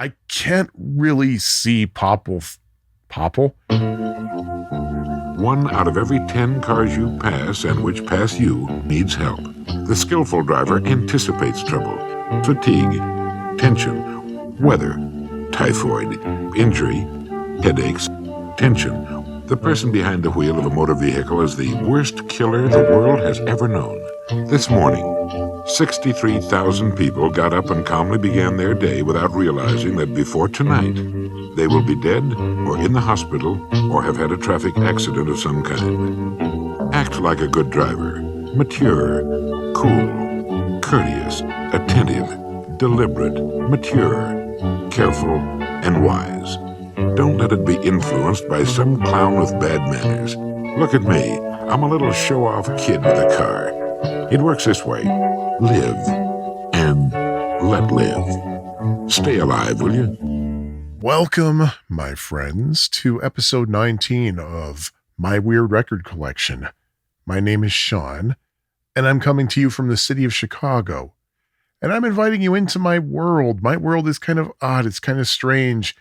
I can't really see Popple. 1 out of every 10 cars you pass and which pass you needs help. The skillful driver anticipates trouble, fatigue, tension, weather, typhoid, injury, headaches, tension. The person behind the wheel of a motor vehicle is the worst killer the world has ever known. This morning, 63,000 people got up and calmly began their day without realizing that before tonight, they will be dead or in the hospital or have had a traffic accident of some kind. Act like a good driver. Mature, cool, courteous, attentive, deliberate, mature, careful, and wise. Don't let it be influenced by some clown with bad manners. Look at me. I'm a little show-off kid with a car. It works this way. Live and let live. Stay alive, will you? Welcome, my friends, to episode 19 of My Weird Record Collection. My name is Sean, and I'm coming to you from the city of Chicago. And I'm inviting you into my world. My world is kind of odd. It's kind of strange.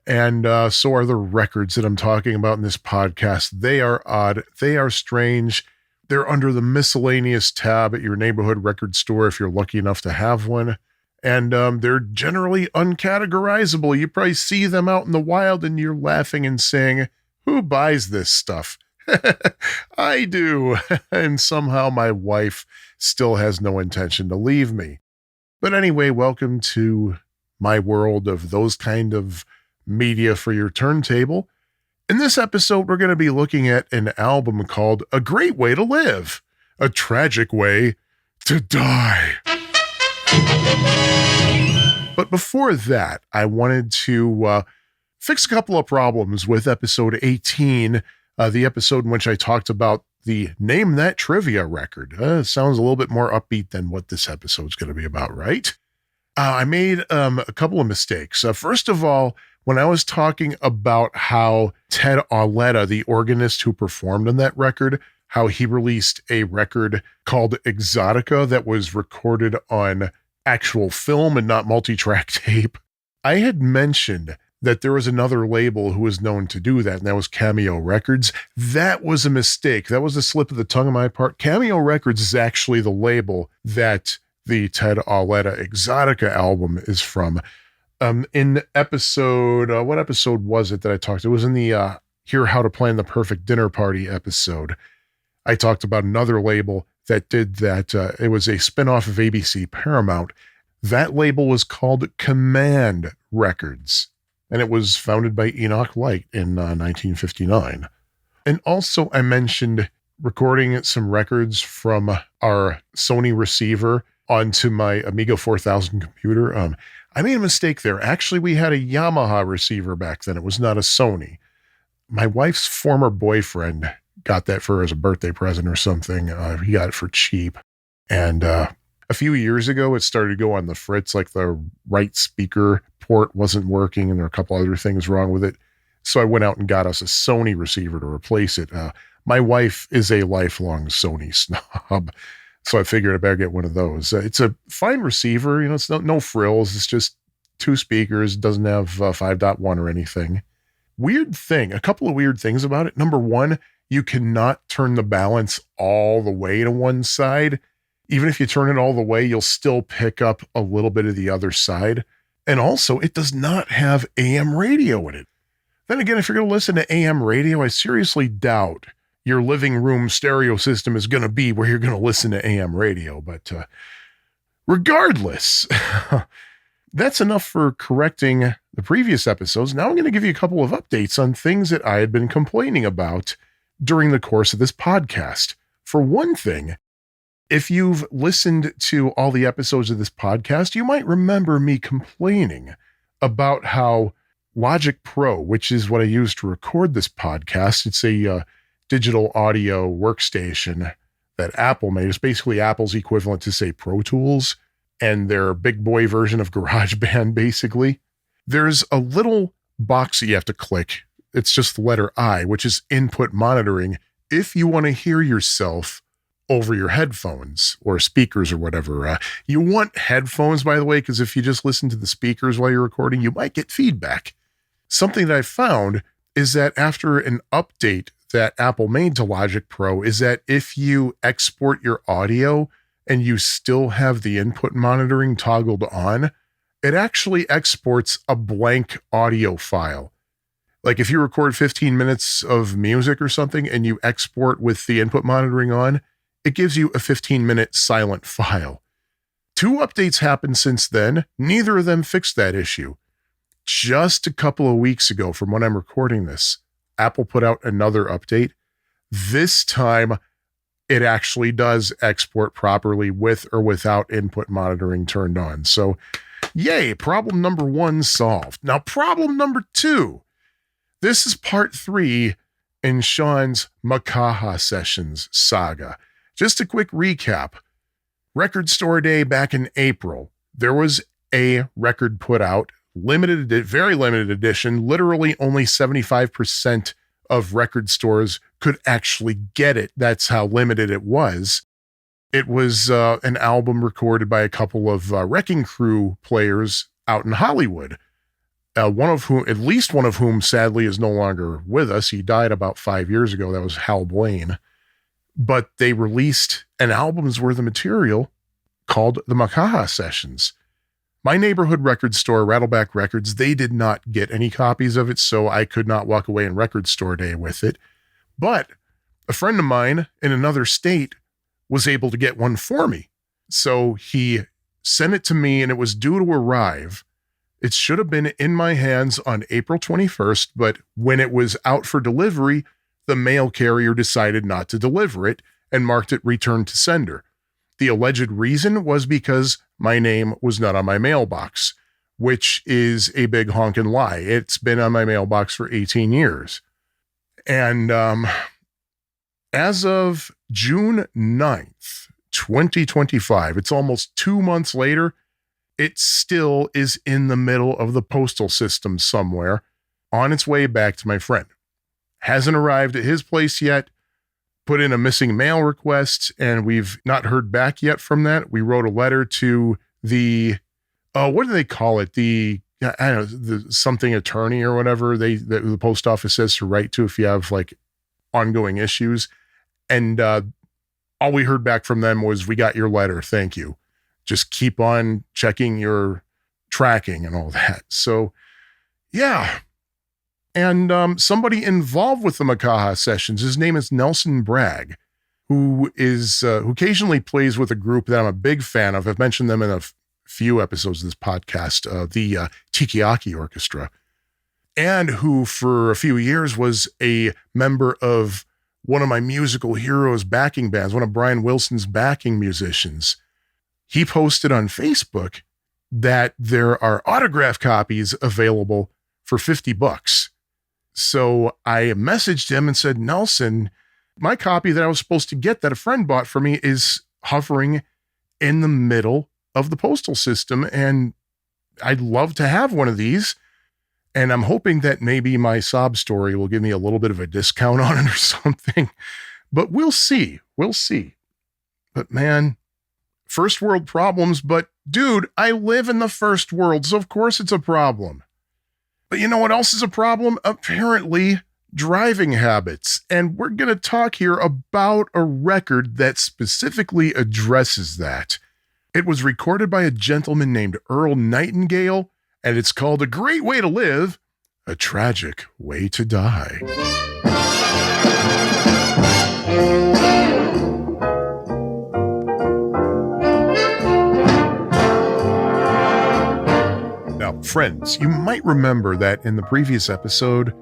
And so are the records that I'm talking about in this podcast. They are odd. They are strange. They're under the miscellaneous tab at your neighborhood record store if you're lucky enough to have one. And they're generally uncategorizable. You probably see them out in the wild and you're laughing and saying, who buys this stuff? I do. And somehow my wife still has no intention to leave me. But anyway, welcome to my world of those kind of media for your turntable. In this episode, we're going to be looking at an album called A Great Way to Live, a Tragic Way to Die. But before that, I wanted to fix a couple of problems with episode 18, the episode in which I talked about the Name That Trivia record. Sounds a little bit more upbeat than what this episode's going to be about, right? I made a couple of mistakes. First of all, when I was talking about how Ted Auletta, the organist who performed on that record, how he released a record called Exotica that was recorded on actual film and not multi-track tape, I had mentioned that there was another label who was known to do that, and that was Cameo Records. That was a mistake. That was a slip of the tongue on my part. Cameo Records is actually the label that the Ted Auletta Exotica album is from. In episode, what episode was it that I talked? It was in the Hear How to Plan the Perfect Dinner Party episode. I talked about another label that did that. It was a spinoff of ABC Paramount. That label was called Command Records, and it was founded by Enoch Light in 1959. And also I mentioned recording some records from our Sony receiver onto my Amiga 4000 computer. I made a mistake there. Actually, we had a Yamaha receiver back then. It was not a Sony. My wife's former boyfriend got that for her as a birthday present or something. He got it for cheap. And a few years ago, it started to go on the fritz, like the right speaker port wasn't working and there were a couple other things wrong with it. So I went out and got us a Sony receiver to replace it. My wife is a lifelong Sony snob. So I figured I better get one of those. It's a fine receiver. You know, it's no frills. It's just 2 speakers. It doesn't have 5.1 or anything. Weird thing. A couple of weird things about it. Number one, you cannot turn the balance all the way to one side. Even if you turn it all the way, you'll still pick up a little bit of the other side. And also, it does not have AM radio in it. Then again, if you're going to listen to AM radio, I seriously doubt your living room stereo system is going to be where you're going to listen to AM radio. But regardless, that's enough for correcting the previous episodes. Now I'm going to give you a couple of updates on things that I had been complaining about during the course of this podcast. For one thing, if you've listened to all the episodes of this podcast, you might remember me complaining about how Logic Pro, which is what I use to record this podcast, it's a digital audio workstation that Apple made. It's basically Apple's equivalent to, say, Pro Tools and their big boy version of GarageBand, basically. There's a little box that you have to click. It's just the letter I, which is input monitoring. If you want to hear yourself over your headphones or speakers or whatever. You want headphones, by the way, because if you just listen to the speakers while you're recording, you might get feedback. Something that I found is that after an update that Apple made to Logic Pro is that if you export your audio and you still have the input monitoring toggled on, it actually exports a blank audio file. Like if you record 15 minutes of music or something and you export with the input monitoring on, it gives you a 15-minute silent file. 2 updates happened since then. Neither of them fixed that issue. Just a couple of weeks ago, from when I'm recording this, Apple put out another update. This time, it actually does export properly with or without input monitoring turned on. So, yay, problem number 1 solved. Now, problem number 2. This is part 3 in Sean's Makaha Sessions saga. Just a quick recap. Record Store Day back in April. There was a record put out, very limited edition. Literally only 75% of record stores could actually get it. That's how limited it was. It was an album recorded by a couple of Wrecking Crew players out in Hollywood. At least one of whom sadly is no longer with us. He died about 5 years ago. That was Hal Blaine. But they released an album's worth of material called the Makaha Sessions. My neighborhood record store, Rattleback Records, they did not get any copies of it, so I could not walk away in Record Store Day with it. But a friend of mine in another state was able to get one for me. So he sent it to me, and it was due to arrive. It should have been in my hands on April 21st, but when it was out for delivery, the mail carrier decided not to deliver it and marked it returned to sender. The alleged reason was because my name was not on my mailbox, which is a big honkin' lie. It's been on my mailbox for 18 years. And as of June 9th, 2025, it's almost 2 months later, it still is in the middle of the postal system somewhere on its way back to my friend. Hasn't arrived at his place yet, put in a missing mail request, and we've not heard back yet from that. We wrote a letter to the, what do they call it? The something attorney or whatever the post office says to write to if you have like ongoing issues. And all we heard back from them was, we got your letter. Thank you. Just keep on checking your tracking and all that. So yeah. And somebody involved with the Makaha Sessions, his name is Nelson Bragg, who occasionally plays with a group that I'm a big fan of. I've mentioned them in a few episodes of this podcast, the Tikiaki Orchestra, and who for a few years was a member of one of my musical heroes backing bands, one of Brian Wilson's backing musicians. He posted on Facebook that there are autograph copies available for $50. So I messaged him and said, Nelson, my copy that I was supposed to get that a friend bought for me is hovering in the middle of the postal system, and I'd love to have one of these. And I'm hoping that maybe my sob story will give me a little bit of a discount on it or something. But we'll see. We'll see. But man, first world problems. But dude, I live in the first world, so of course it's a problem. But you know what else is a problem? Apparently, driving habits. And we're going to talk here about a record that specifically addresses that. It was recorded by a gentleman named Earl Nightingale, and it's called A Great Way to Live, A Tragic Way to Die. Now, friends, you might remember that in the previous episode,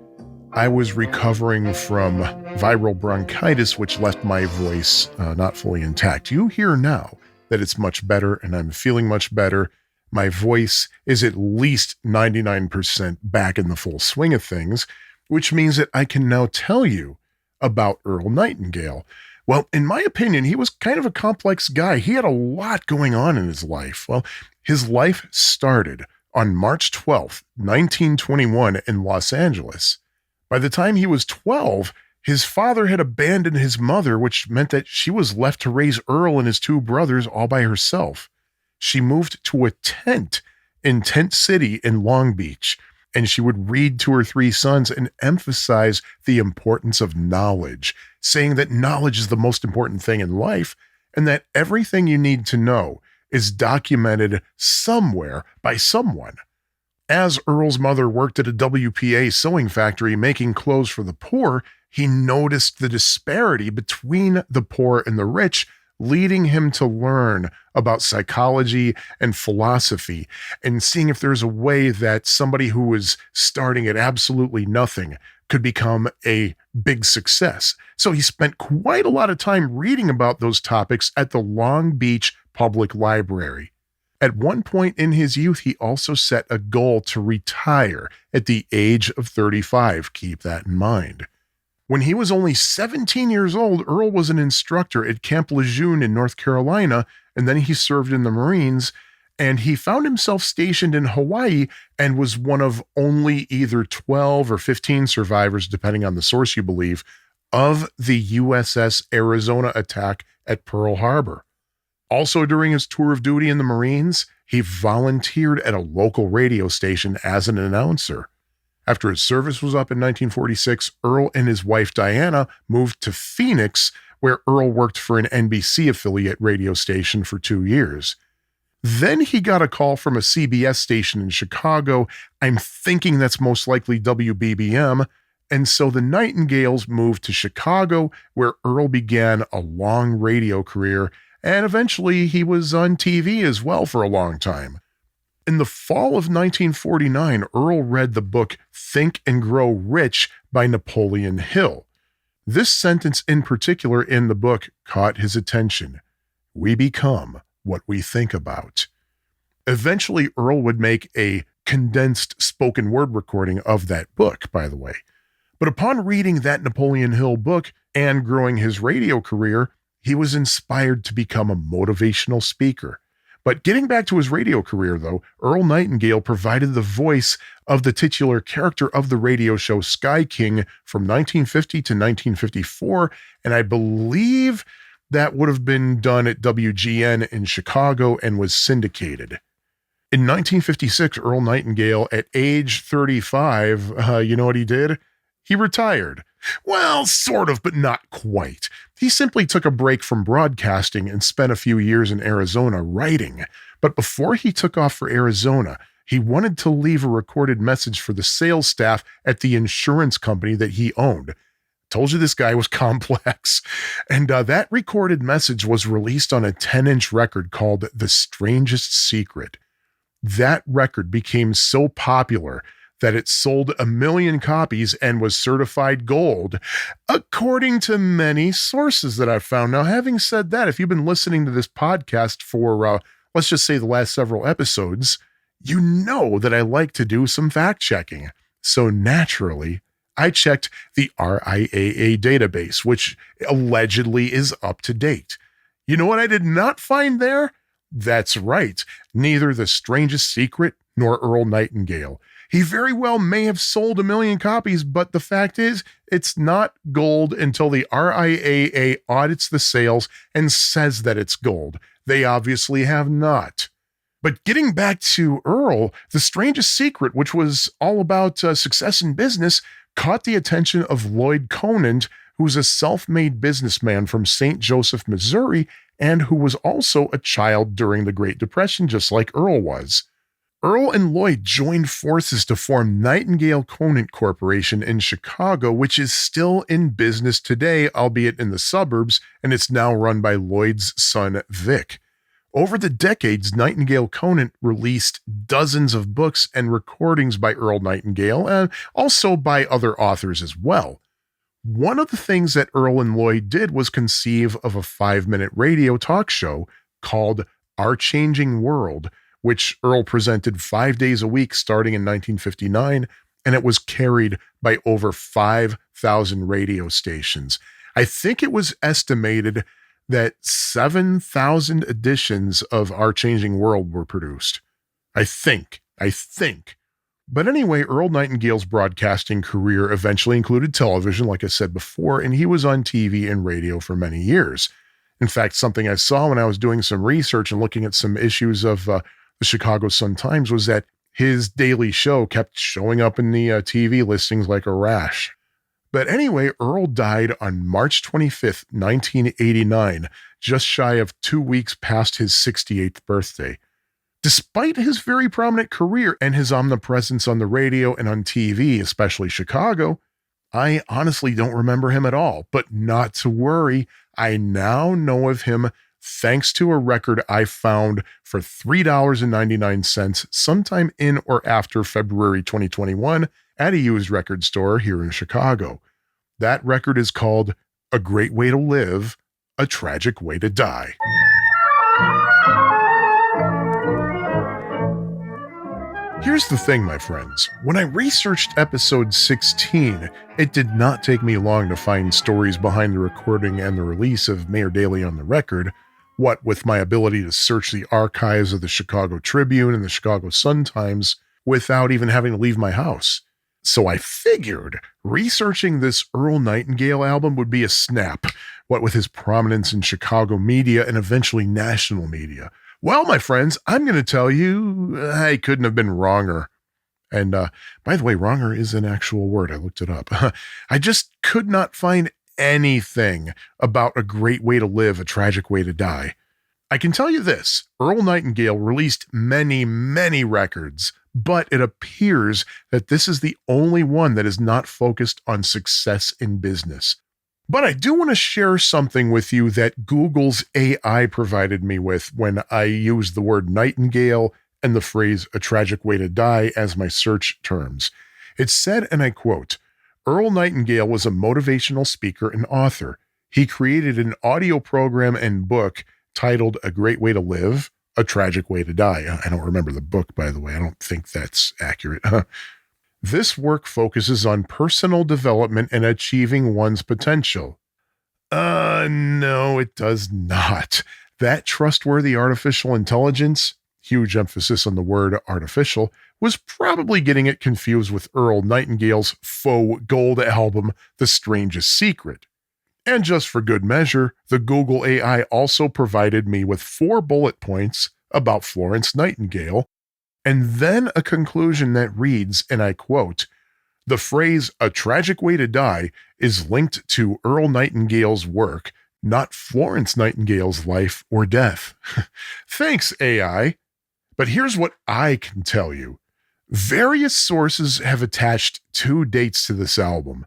I was recovering from viral bronchitis, which left my voice not fully intact. You hear now that it's much better, and I'm feeling much better. My voice is at least 99% back in the full swing of things, which means that I can now tell you about Earl Nightingale. Well, in my opinion, he was kind of a complex guy. He had a lot going on in his life. Well, his life started on March 12th, 1921 in Los Angeles. By the time he was 12, His father had abandoned his mother, which meant that she was left to raise Earl and his two brothers all by herself. She moved to a tent in Tent City in Long Beach, and she would read to her three sons and emphasize the importance of knowledge, saying that knowledge is the most important thing in life and that everything you need to know is documented somewhere by someone. As Earl's mother worked at a WPA sewing factory making clothes for the poor, he noticed the disparity between the poor and the rich, leading him to learn about psychology and philosophy and seeing if there's a way that somebody who was starting at absolutely nothing could become a big success. So he spent quite a lot of time reading about those topics at the Long Beach Public Library. At one point in his youth, he also set a goal to retire at the age of 35. Keep that in mind. When he was only 17 years old, Earl was an instructor at Camp Lejeune in North Carolina, and then he served in the Marines, and he found himself stationed in Hawaii and was one of only either 12 or 15 survivors, depending on the source you believe, of the USS Arizona attack at Pearl Harbor. Also, during his tour of duty in the Marines, he volunteered at a local radio station as an announcer. After his service was up in 1946, Earl and his wife Diana moved to Phoenix, where Earl worked for an NBC affiliate radio station for 2 years. Then he got a call from a CBS station in Chicago. I'm thinking that's most likely WBBM. And so the Nightingales moved to Chicago, where Earl began a long radio career, and eventually he was on TV as well for a long time. In the fall of 1949, Earl read the book Think and Grow Rich by Napoleon Hill. This sentence in particular in the book caught his attention. We become what we think about. Eventually, Earl would make a condensed spoken word recording of that book, by the way. But upon reading that Napoleon Hill book and growing his radio career, he was inspired to become a motivational speaker. But getting back to his radio career, though, Earl Nightingale provided the voice of the titular character of the radio show Sky King from 1950 to 1954, and I believe that would have been done at WGN in Chicago and was syndicated. In 1956, Earl Nightingale, at age 35, you know what he did? He retired. Well, sort of, but not quite. He simply took a break from broadcasting and spent a few years in Arizona writing. But before he took off for Arizona, he wanted to leave a recorded message for the sales staff at the insurance company that he owned. Told you this guy was complex. And that recorded message was released on a 10-inch record called The Strangest Secret. That record became so popular that it sold 1 million copies and was certified gold, according to many sources that I've found. Now, having said that, if you've been listening to this podcast for, let's just say the last several episodes, you know that I like to do some fact checking. So naturally, I checked the RIAA database, which allegedly is up to date. You know what I did not find there? That's right, neither The Strangest Secret nor Earl Nightingale. He very well may have sold 1 million copies, but the fact is, it's not gold until the RIAA audits the sales and says that it's gold. They obviously have not. But getting back to Earl, The Strangest Secret, which was all about success in business, caught the attention of Lloyd Conant, who's a self-made businessman from St. Joseph, Missouri, and who was also a child during the Great Depression, just like Earl was. Earl and Lloyd joined forces to form Nightingale Conant Corporation in Chicago, which is still in business today, albeit in the suburbs, and it's now run by Lloyd's son, Vic. Over the decades, Nightingale Conant released dozens of books and recordings by Earl Nightingale, and also by other authors as well. One of the things that Earl and Lloyd did was conceive of a 5-minute radio talk show called Our Changing World, which Earl presented 5 days a week starting in 1959, and it was carried by over 5,000 radio stations. I think it was estimated that 7,000 editions of Our Changing World were produced. I think. But anyway, Earl Nightingale's broadcasting career eventually included television, like I said before, and he was on TV and radio for many years. In fact, something I saw when I was doing some research and looking at some issues of the Chicago Sun-Times was that his daily show kept showing up in the TV listings like a rash. But anyway, Earl died on March 25th, 1989, just shy of 2 weeks past his 68th birthday. Despite his very prominent career and his omnipresence on the radio and on TV, especially Chicago, I honestly don't remember him at all. But not to worry, I now know of him thanks to a record I found for $3.99 sometime in or after February 2021 at a used record store here in Chicago. That record is called A Great Way to Live, A Tragic Way to Die. Here's the thing, my friends. When I researched episode 16, it did not take me long to find stories behind the recording and the release of Matyerr Daily on the Record. What with my ability to search the archives of the Chicago Tribune and the Chicago Sun-Times without even having to leave my house. So I figured researching this Earl Nightingale album would be a snap, what with his prominence in Chicago media and eventually national media. Well, my friends, I'm going to tell you, I couldn't have been wronger. And by the way, wronger is an actual word. I looked it up. I just could not find anything about A Great Way to Live, A Tragic Way to Die. I can tell you this, Earl Nightingale released many, many records, but it appears that this is the only one that is not focused on success in business. But I do want to share something with you that Google's AI provided me with when I used the word Nightingale and the phrase A Tragic Way to Die as my search terms. It said, and I quote, Earl Nightingale was a motivational speaker and author. He created an audio program and book titled A Great Way to Live, A Tragic Way to Die. I don't remember the book, by the way. I don't think that's accurate. This work focuses on personal development and achieving one's potential. No, it does not. That trustworthy artificial intelligence, huge emphasis on the word artificial, was probably getting it confused with Earl Nightingale's faux gold album, The Strangest Secret. And just for good measure, the Google AI also provided me with 4 bullet points about Florence Nightingale, and then a conclusion that reads, and I quote, the phrase "a tragic way to die" is linked to Earl Nightingale's work, not Florence Nightingale's life or death. Thanks, AI. But here's what I can tell you. Various sources have attached 2 dates to this album.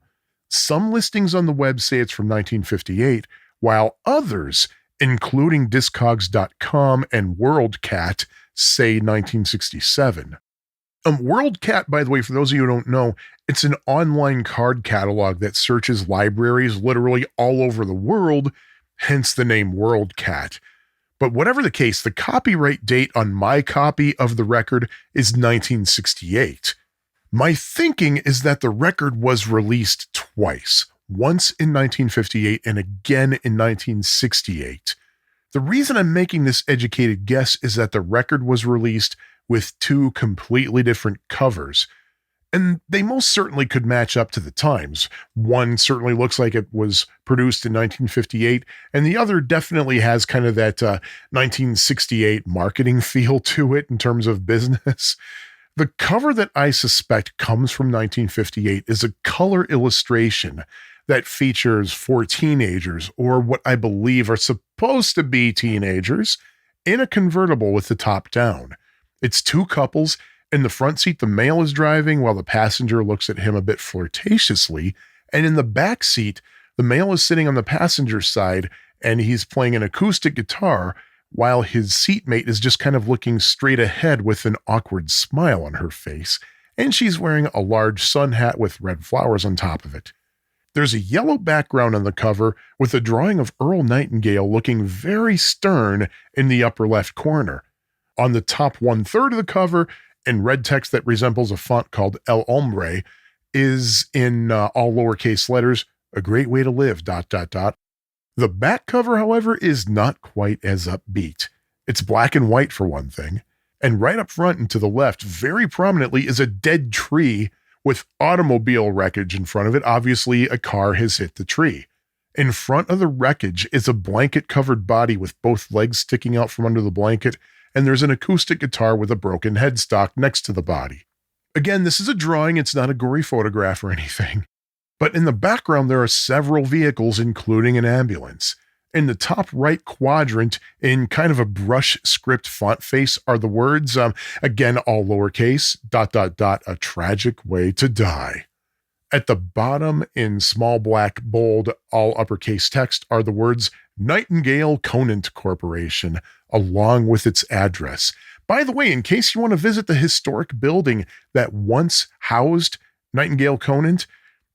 Some listings on the web say it's from 1958, while others, including Discogs.com and WorldCat, say 1967. WorldCat, by the way, for those of you who don't know, it's an online card catalog that searches libraries literally all over the world, hence the name WorldCat. But whatever the case, the copyright date on my copy of the record is 1968. My thinking is that the record was released twice, once in 1958 and again in 1968. The reason I'm making this educated guess is that the record was released with 2 completely different covers, and they most certainly could match up to the times. One certainly looks like it was produced in 1958, and the other definitely has kind of that 1968 marketing feel to it in terms of business. The cover that I suspect comes from 1958 is a color illustration that features 4 teenagers, or what I believe are supposed to be teenagers, in a convertible with the top down. It's 2 couples. In the front seat, the male is driving while the passenger looks at him a bit flirtatiously, and in the back seat, the male is sitting on the passenger side and he's playing an acoustic guitar while his seatmate is just kind of looking straight ahead with an awkward smile on her face, and she's wearing a large sun hat with red flowers on top of it. There's a yellow background on the cover with a drawing of Earl Nightingale looking very stern in the upper left corner. On the top 1/3 of the cover, in red text that resembles a font called El Hombre, is in all lowercase letters, "A Great Way to Live, ... The back cover, however, is not quite as upbeat. It's black and white for one thing, And right up front and to the left, very prominently, is a dead tree with automobile wreckage in front of it. Obviously, a car has hit the tree. In front of the wreckage is a blanket-covered body with both legs sticking out from under the blanket, and there's an acoustic guitar with a broken headstock next to the body. Again, this is a drawing, it's not a gory photograph or anything. But in the background, there are several vehicles, including an ambulance. In the top right quadrant, in kind of a brush script font face, are the words, again, all lowercase, ... a tragic way to die. At the bottom, in small black, bold, all uppercase text, are the words Nightingale Conant Corporation, along with its address. By the way, in case you want to visit the historic building that once housed Nightingale Conant,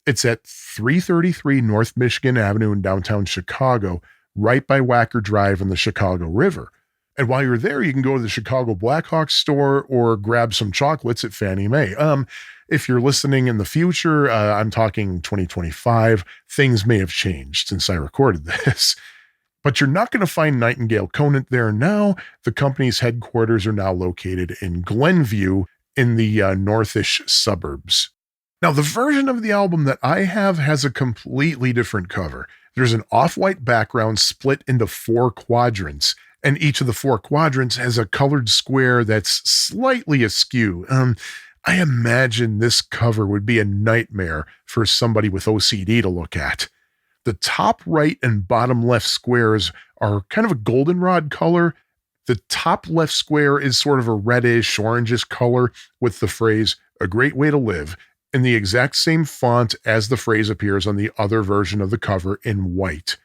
it's at 333 North Michigan Avenue in downtown Chicago, right by Wacker Drive and the Chicago River. And while you're there, you can go to the Chicago Blackhawks store or grab some chocolates at Fannie Mae. If you're listening in the future, I'm talking 2025, things may have changed since I recorded this. But you're not going to find Nightingale Conant there now. The company's headquarters are now located in Glenview in the northish suburbs. Now, the version of the album that I have has a completely different cover. There's an off-white background split into 4 quadrants, and each of the 4 quadrants has a colored square that's slightly askew. I imagine this cover would be a nightmare for somebody with OCD to look at. The top right and bottom left squares are kind of a goldenrod color. The top left square is sort of a reddish, orangish color with the phrase, "A great way to live," in the exact same font as the phrase appears on the other version of the cover in white.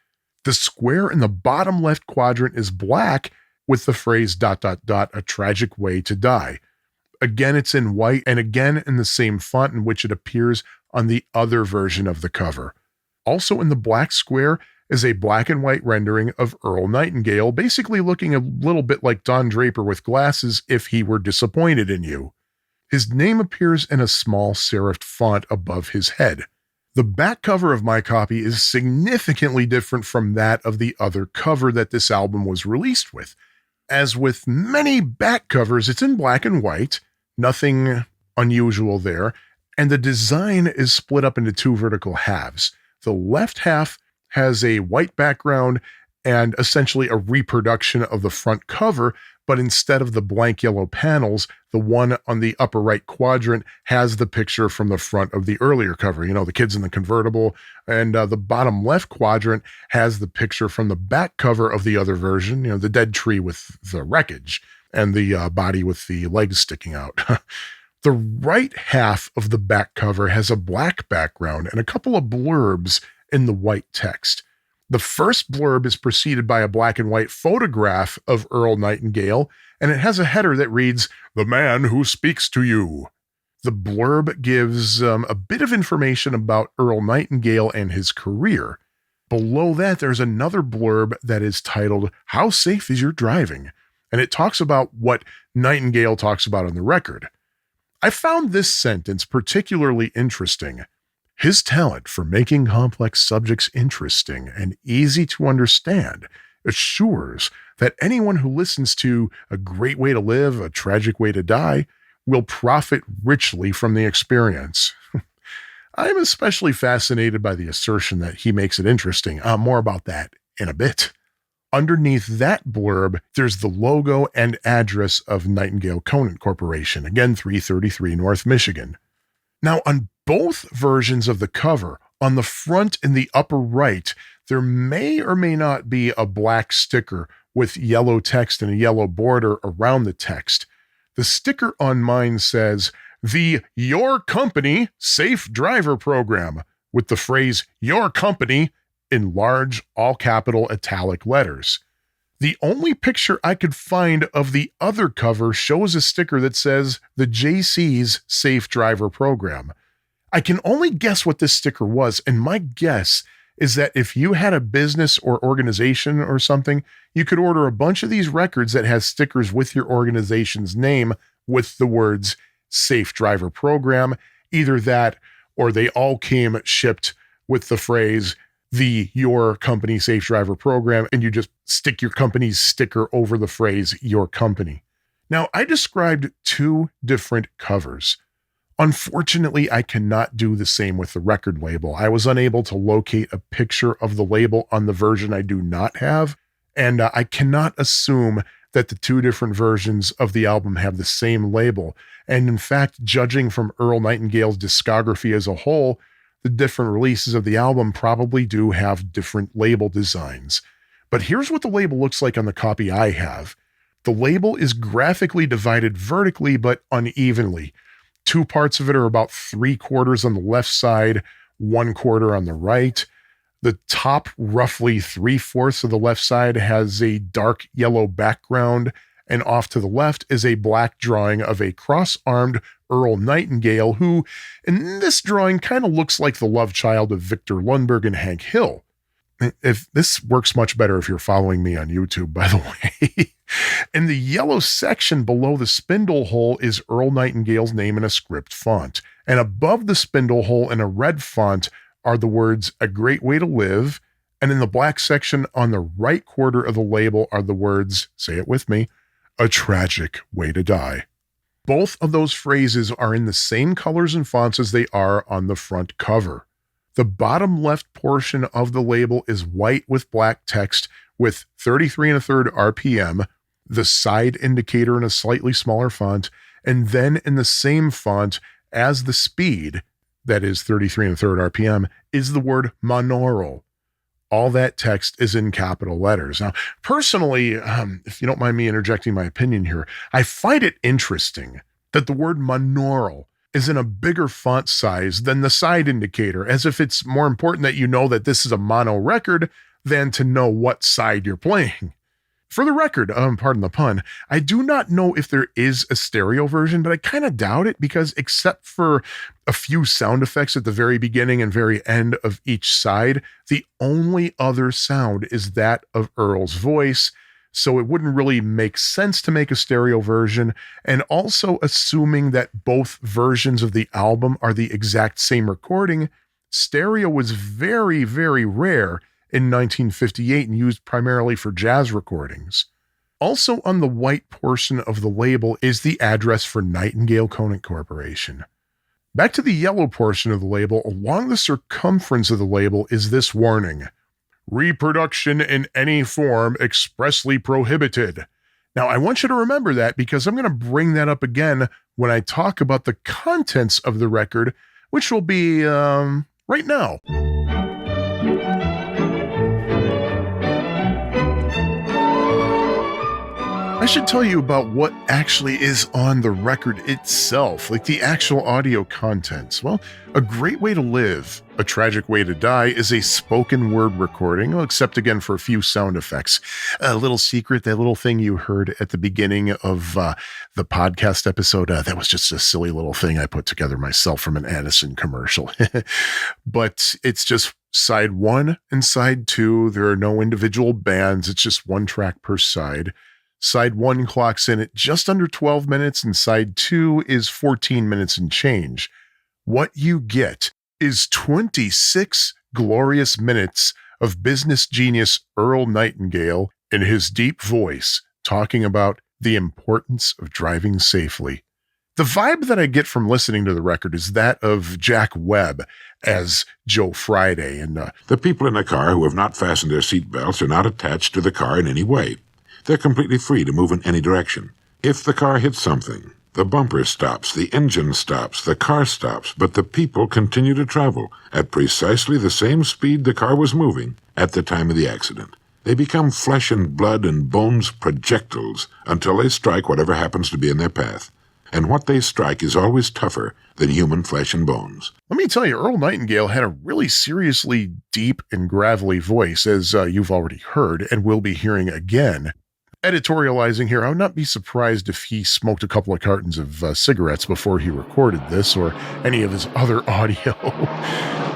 The square in the bottom left quadrant is black with the phrase ... a tragic way to die. Again, it's in white, and again in the same font in which it appears on the other version of the cover. Also in the black square is a black and white rendering of Earl Nightingale, basically looking a little bit like Don Draper with glasses if he were disappointed in you. His name appears in a small serifed font above his head. The back cover of my copy is significantly different from that of the other cover that this album was released with. As with many back covers, it's in black and white, nothing unusual there, and the design is split up into 2 vertical halves. The left half has a white background and essentially a reproduction of the front cover, but instead of the blank yellow panels, the one on the upper right quadrant has the picture from the front of the earlier cover, the kids in the convertible, and the bottom left quadrant has the picture from the back cover of the other version, the dead tree with the wreckage and the body with the legs sticking out. The right half of the back cover has a black background and a couple of blurbs in the white text. The first blurb is preceded by a black and white photograph of Earl Nightingale, and it has a header that reads, "The man who speaks to you." The blurb gives a bit of information about Earl Nightingale and his career. Below that, there's another blurb that is titled, "How Safe Is Your Driving?" And it talks about what Nightingale talks about on the record. I found this sentence particularly interesting. His talent for making complex subjects interesting and easy to understand assures that anyone who listens to A Great Way to Live, A Tragic Way to Die will profit richly from the experience. I'm especially fascinated by the assertion that he makes it interesting. More about that in a bit. Underneath that blurb, there's the logo and address of Nightingale Conant Corporation, again 333 North Michigan. Now, on both versions of the cover, on the front in the upper right, there may or may not be a black sticker with yellow text and a yellow border around the text. The sticker on mine says, "The Your Company Safe Driver Program," with the phrase "Your Company" in large, all-capital italic letters. The only picture I could find of the other cover shows a sticker that says the JC's Safe Driver Program. I can only guess what this sticker was, and my guess is that if you had a business or organization or something, you could order a bunch of these records that has stickers with your organization's name with the words Safe Driver Program. Either that or they all came shipped with the phrase the Your Company Safe Driver Program, and you just stick your company's sticker over the phrase Your Company. Now, I described two different covers. Unfortunately, I cannot do the same with the record label. I was unable to locate a picture of the label on the version I do not have, and I cannot assume that the two different versions of the album have the same label. And in fact, judging from Earl Nightingale's discography as a whole, the different releases of the album probably do have different label designs. But here's what the label looks like on the copy I have. The label is graphically divided vertically but unevenly. Two parts of it are about 3/4 on the left side, 1/4 on the right. The top, roughly 3/4 of the left side, has a dark yellow background, and off to the left is a black drawing of a cross-armed Earl Nightingale, who, in this drawing, kind of looks like the love child of Victor Lundberg and Hank Hill. If this works much better if you're following me on YouTube, by the way. In the yellow section below the spindle hole is Earl Nightingale's name in a script font. And above the spindle hole in a red font are the words, "A Great Way to Live." And in the black section on the right quarter of the label are the words, say it with me, "A Tragic Way to Die." Both of those phrases are in the same colors and fonts as they are on the front cover. The bottom left portion of the label is white with black text with 33 1/3 RPM, the side indicator in a slightly smaller font, and then in the same font as the speed, that is 33 1/3 RPM, is the word monaural. All that text is in capital letters. Now, personally, if you don't mind me interjecting my opinion here, I find it interesting that the word monaural is in a bigger font size than the side indicator, as if it's more important that you know that this is a mono record than to know what side you're playing. For the record, pardon the pun, I do not know if there is a stereo version, but I kind of doubt it because except for a few sound effects at the very beginning and very end of each side, the only other sound is that of Earl's voice. So it wouldn't really make sense to make a stereo version. And also assuming that both versions of the album are the exact same recording, stereo was very, very rare in 1958 and used primarily for jazz recordings. Also on the white portion of the label is the address for Nightingale Conant Corporation. Back to the yellow portion of the label, along the circumference of the label is this warning: "Reproduction in any form expressly prohibited." Now, I want you to remember that because I'm going to bring that up again when I talk about the contents of the record, which will be right now. I should tell you about what actually is on the record itself, like the actual audio contents. Well, A Great Way to Live, A Tragic Way to Die is a spoken word recording, except again for a few sound effects. A little secret, that little thing you heard at the beginning of the podcast episode, that was just a silly little thing I put together myself from an Addison commercial. But it's just side 1 and side 2. There are no individual bands. It's just one track per side. Side 1 clocks in at just under 12 minutes, and side 2 is 14 minutes and change. What you get is 26 glorious minutes of business genius Earl Nightingale in his deep voice talking about the importance of driving safely. The vibe that I get from listening to the record is that of Jack Webb as Joe Friday. And the people in the car who have not fastened their seatbelts are not attached to the car in any way. They're completely free to move in any direction. If the car hits something, the bumper stops, the engine stops, the car stops, but the people continue to travel at precisely the same speed the car was moving at the time of the accident. They become flesh and blood and bones projectiles until they strike whatever happens to be in their path. And what they strike is always tougher than human flesh and bones. Let me tell you, Earl Nightingale had a really seriously deep and gravelly voice, as you've already heard and will be hearing again. Editorializing here, I would not be surprised if he smoked a couple of cartons of cigarettes before he recorded this or any of his other audio.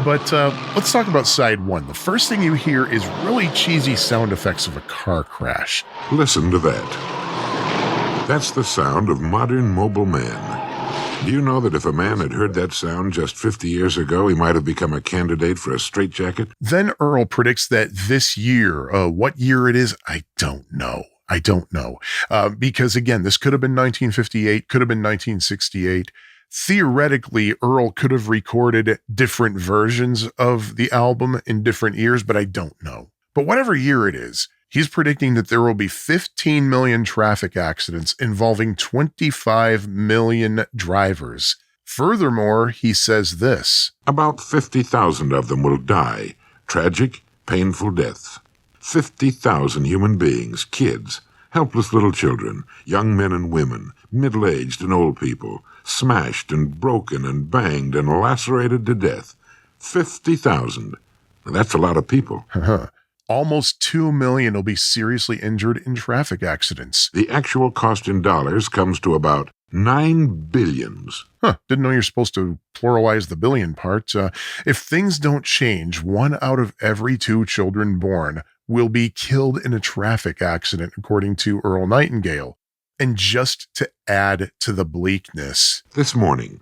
But let's talk about side 1. The first thing you hear is really cheesy sound effects of a car crash. Listen to that. That's the sound of modern mobile man. Do you know that if a man had heard that sound just 50 years ago, he might have become a candidate for a straitjacket? Then Earl predicts that this year, what year it is, I don't know. I don't know. Because again, this could have been 1958, could have been 1968. Theoretically, Earl could have recorded different versions of the album in different years, but I don't know. But whatever year it is, he's predicting that there will be 15 million traffic accidents involving 25 million drivers. Furthermore, he says this: About 50,000 of them will die, tragic, painful deaths. 50,000 human beings, kids, helpless little children, young men and women, middle-aged and old people, smashed and broken and banged and lacerated to death. 50,000. That's a lot of people. Almost 2 million will be seriously injured in traffic accidents. The actual cost in dollars comes to about 9 billions. Didn't know you're supposed to pluralize the billion part. If things don't change, 1 out of every 2 children born will be killed in a traffic accident, according to Earl Nightingale. And just to add to the bleakness, This morning,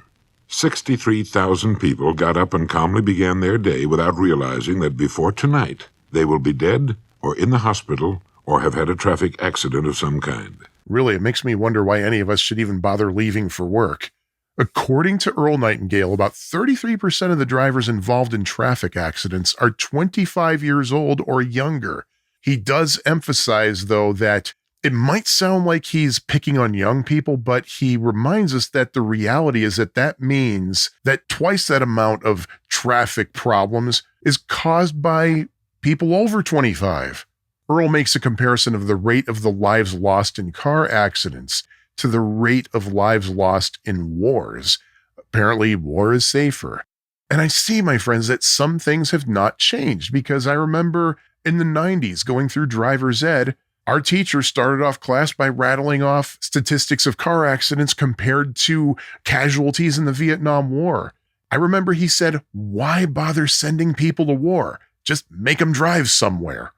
63,000 people got up and calmly began their day without realizing that before tonight, they will be dead or in the hospital or have had a traffic accident of some kind. Really, it makes me wonder why any of us should even bother leaving for work. According to Earl Nightingale, about 33% of the drivers involved in traffic accidents are 25 years old or younger. He does emphasize, though, that it might sound like he's picking on young people, but he reminds us that the reality is that means that twice that amount of traffic problems is caused by people over 25. Earl makes a comparison of the rate of the lives lost in car accidents to the rate of lives lost in wars. Apparently, war is safer. And I see, my friends, that some things have not changed, because I remember in the 90s going through driver's ed, our teacher started off class by rattling off statistics of car accidents compared to casualties in the Vietnam War. I remember he said, why bother sending people to war? Just make them drive somewhere.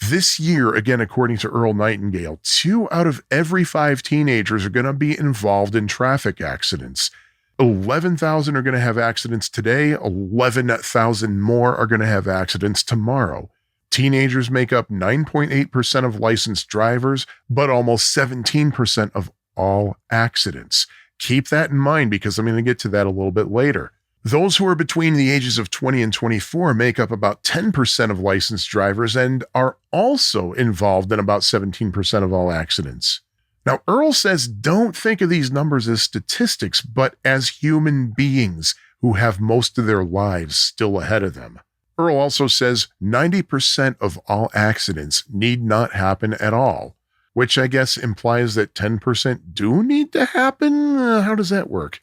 This year, again, according to Earl Nightingale, 2 out of every 5 teenagers are going to be involved in traffic accidents. 11,000 are going to have accidents today. 11,000 more are going to have accidents tomorrow. Teenagers make up 9.8% of licensed drivers, but almost 17% of all accidents. Keep that in mind, because I'm going to get to that a little bit later. Those who are between the ages of 20 and 24 make up about 10% of licensed drivers and are also involved in about 17% of all accidents. Now, Earl says don't think of these numbers as statistics, but as human beings who have most of their lives still ahead of them. Earl also says 90% of all accidents need not happen at all, which I guess implies that 10% do need to happen. How does that work?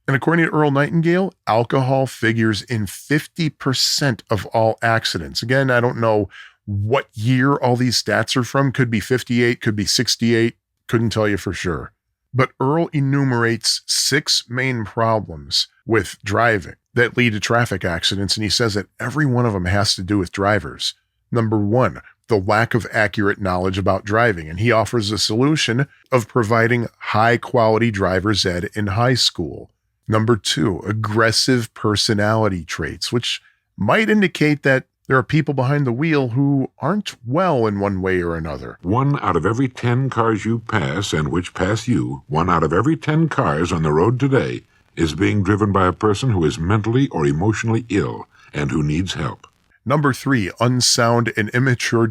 And according to Earl Nightingale, alcohol figures in 50% of all accidents. Again, I don't know what year all these stats are from. Could be 58, could be 68. Couldn't tell you for sure. But Earl enumerates 6 main problems with driving that lead to traffic accidents, and he says that every one of them has to do with drivers. Number 1, the lack of accurate knowledge about driving, and he offers a solution of providing high-quality driver's ed in high school. Number 2, aggressive personality traits, which might indicate that there are people behind the wheel who aren't well in one way or another. 1 out of every 10 cars you pass and which pass you, 1 out of every 10 cars on the road today is being driven by a person who is mentally or emotionally ill and who needs help. Number 3, unsound and immature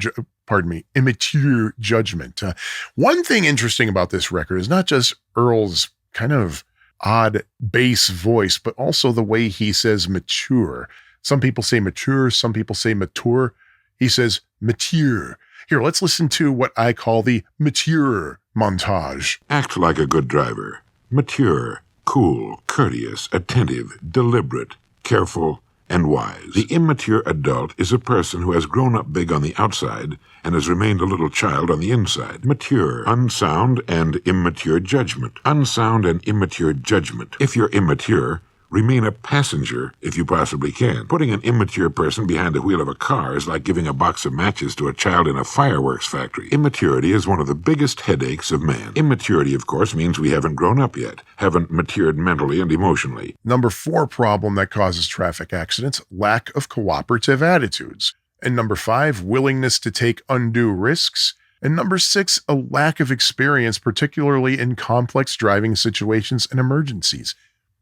judgment. One thing interesting about this record is not just Earl's kind of odd bass voice, but also the way he says mature. Some people say mature, some people say mature. He says matyerr. Here, let's listen to what I call the matyerr montage. Act like a good driver. Mature, cool, courteous, attentive, deliberate, careful, and wise. The immature adult is a person who has grown up big on the outside and has remained a little child on the inside. Mature, unsound, and immature judgment. Unsound and immature judgment. If you're immature, remain a passenger if you possibly can. Putting an immature person behind the wheel of a car is like giving a box of matches to a child in a fireworks factory. Immaturity is one of the biggest headaches of man. Immaturity, of course, means we haven't grown up yet, haven't matured mentally and emotionally. Number 4 problem that causes traffic accidents, lack of cooperative attitudes. And number 5, willingness to take undue risks. And number 6, a lack of experience, particularly in complex driving situations and emergencies.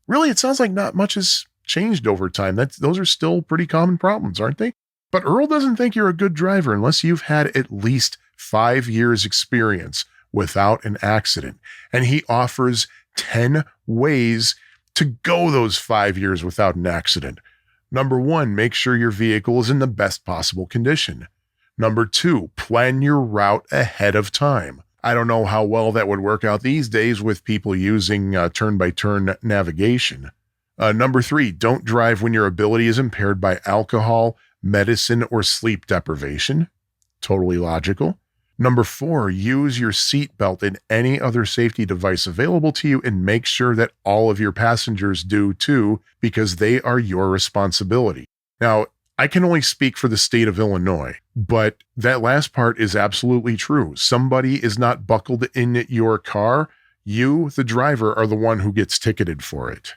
Really, it sounds like not much has changed over time. Those are still pretty common problems, aren't they? But Earl doesn't think you're a good driver unless you've had at least 5 years experience without an accident. And he offers 10 ways to go those 5 years without an accident. Number 1, make sure your vehicle is in the best possible condition. Number 2, plan your route ahead of time. I don't know how well that would work out these days with people using turn-by-turn navigation. Number 3, don't drive when your ability is impaired by alcohol, medicine, or sleep deprivation. Totally logical. Number 4, use your seatbelt and any other safety device available to you, and make sure that all of your passengers do too, because they are your responsibility. Now, I can only speak for the state of Illinois, but that last part is absolutely true. Somebody is not buckled in your car. You, the driver, are the one who gets ticketed for it.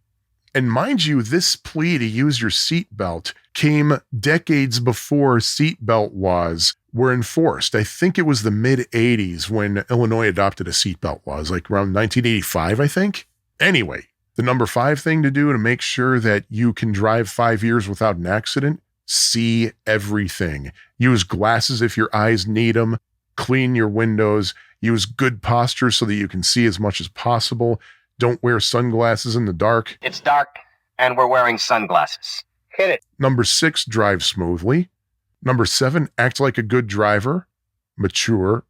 And mind you, this plea to use your seatbelt came decades before seatbelt laws were enforced. I think it was the mid-'80s when Illinois adopted a seatbelt law. It was like around 1985, I think. Anyway, the number 5 thing to do to make sure that you can drive 5 years without an accident: see everything. Use glasses if your eyes need them. Clean your windows. Use good posture so that you can see as much as possible. Don't wear sunglasses in the dark. It's dark, and we're wearing sunglasses. Hit it. Number 6, drive smoothly. Number 7, act like a good driver. Matyerr,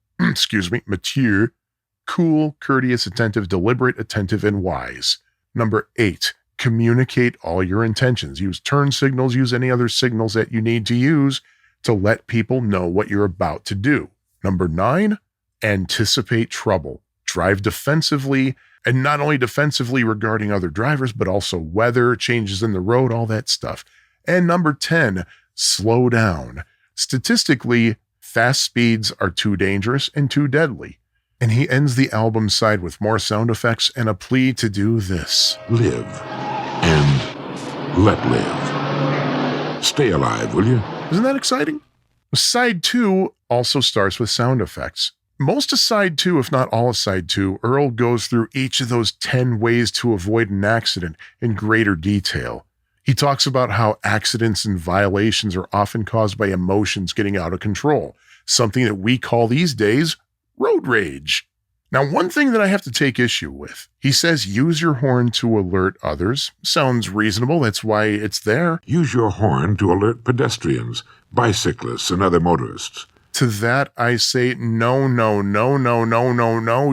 cool, courteous, attentive, deliberate, attentive, and wise. Number 8, communicate all your intentions. Use turn signals, use any other signals that you need to use to let people know what you're about to do. Number 9, anticipate trouble. Drive defensively, and not only defensively regarding other drivers, but also weather, changes in the road, all that stuff. And number 10, slow down. Statistically, fast speeds are too dangerous and too deadly. And he ends the album side with more sound effects and a plea to do this. Live and let live. Stay alive, will you? Isn't that exciting? Side 2 also starts with sound effects. Most of side 2, if not all of side 2, Earl goes through each of those 10 ways to avoid an accident in greater detail. He talks about how accidents and violations are often caused by emotions getting out of control, something that we call these days road rage. Now, one thing that I have to take issue with, he says use your horn to alert others. Sounds reasonable, that's why it's there. Use your horn to alert pedestrians, bicyclists, and other motorists. To that, I say no.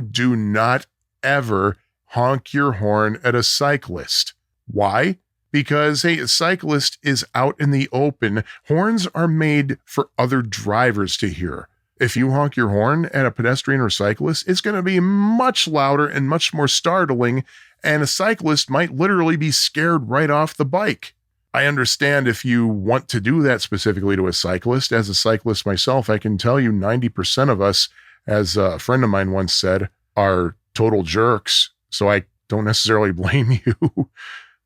Do not ever honk your horn at a cyclist. Why? Because, hey, a cyclist is out in the open. Horns are made for other drivers to hear. If you honk your horn at a pedestrian or cyclist, it's going to be much louder and much more startling, and a cyclist might literally be scared right off the bike. I understand if you want to do that specifically to a cyclist. As a cyclist myself, I can tell you 90% of us, as a friend of mine once said, are total jerks. So I don't necessarily blame you.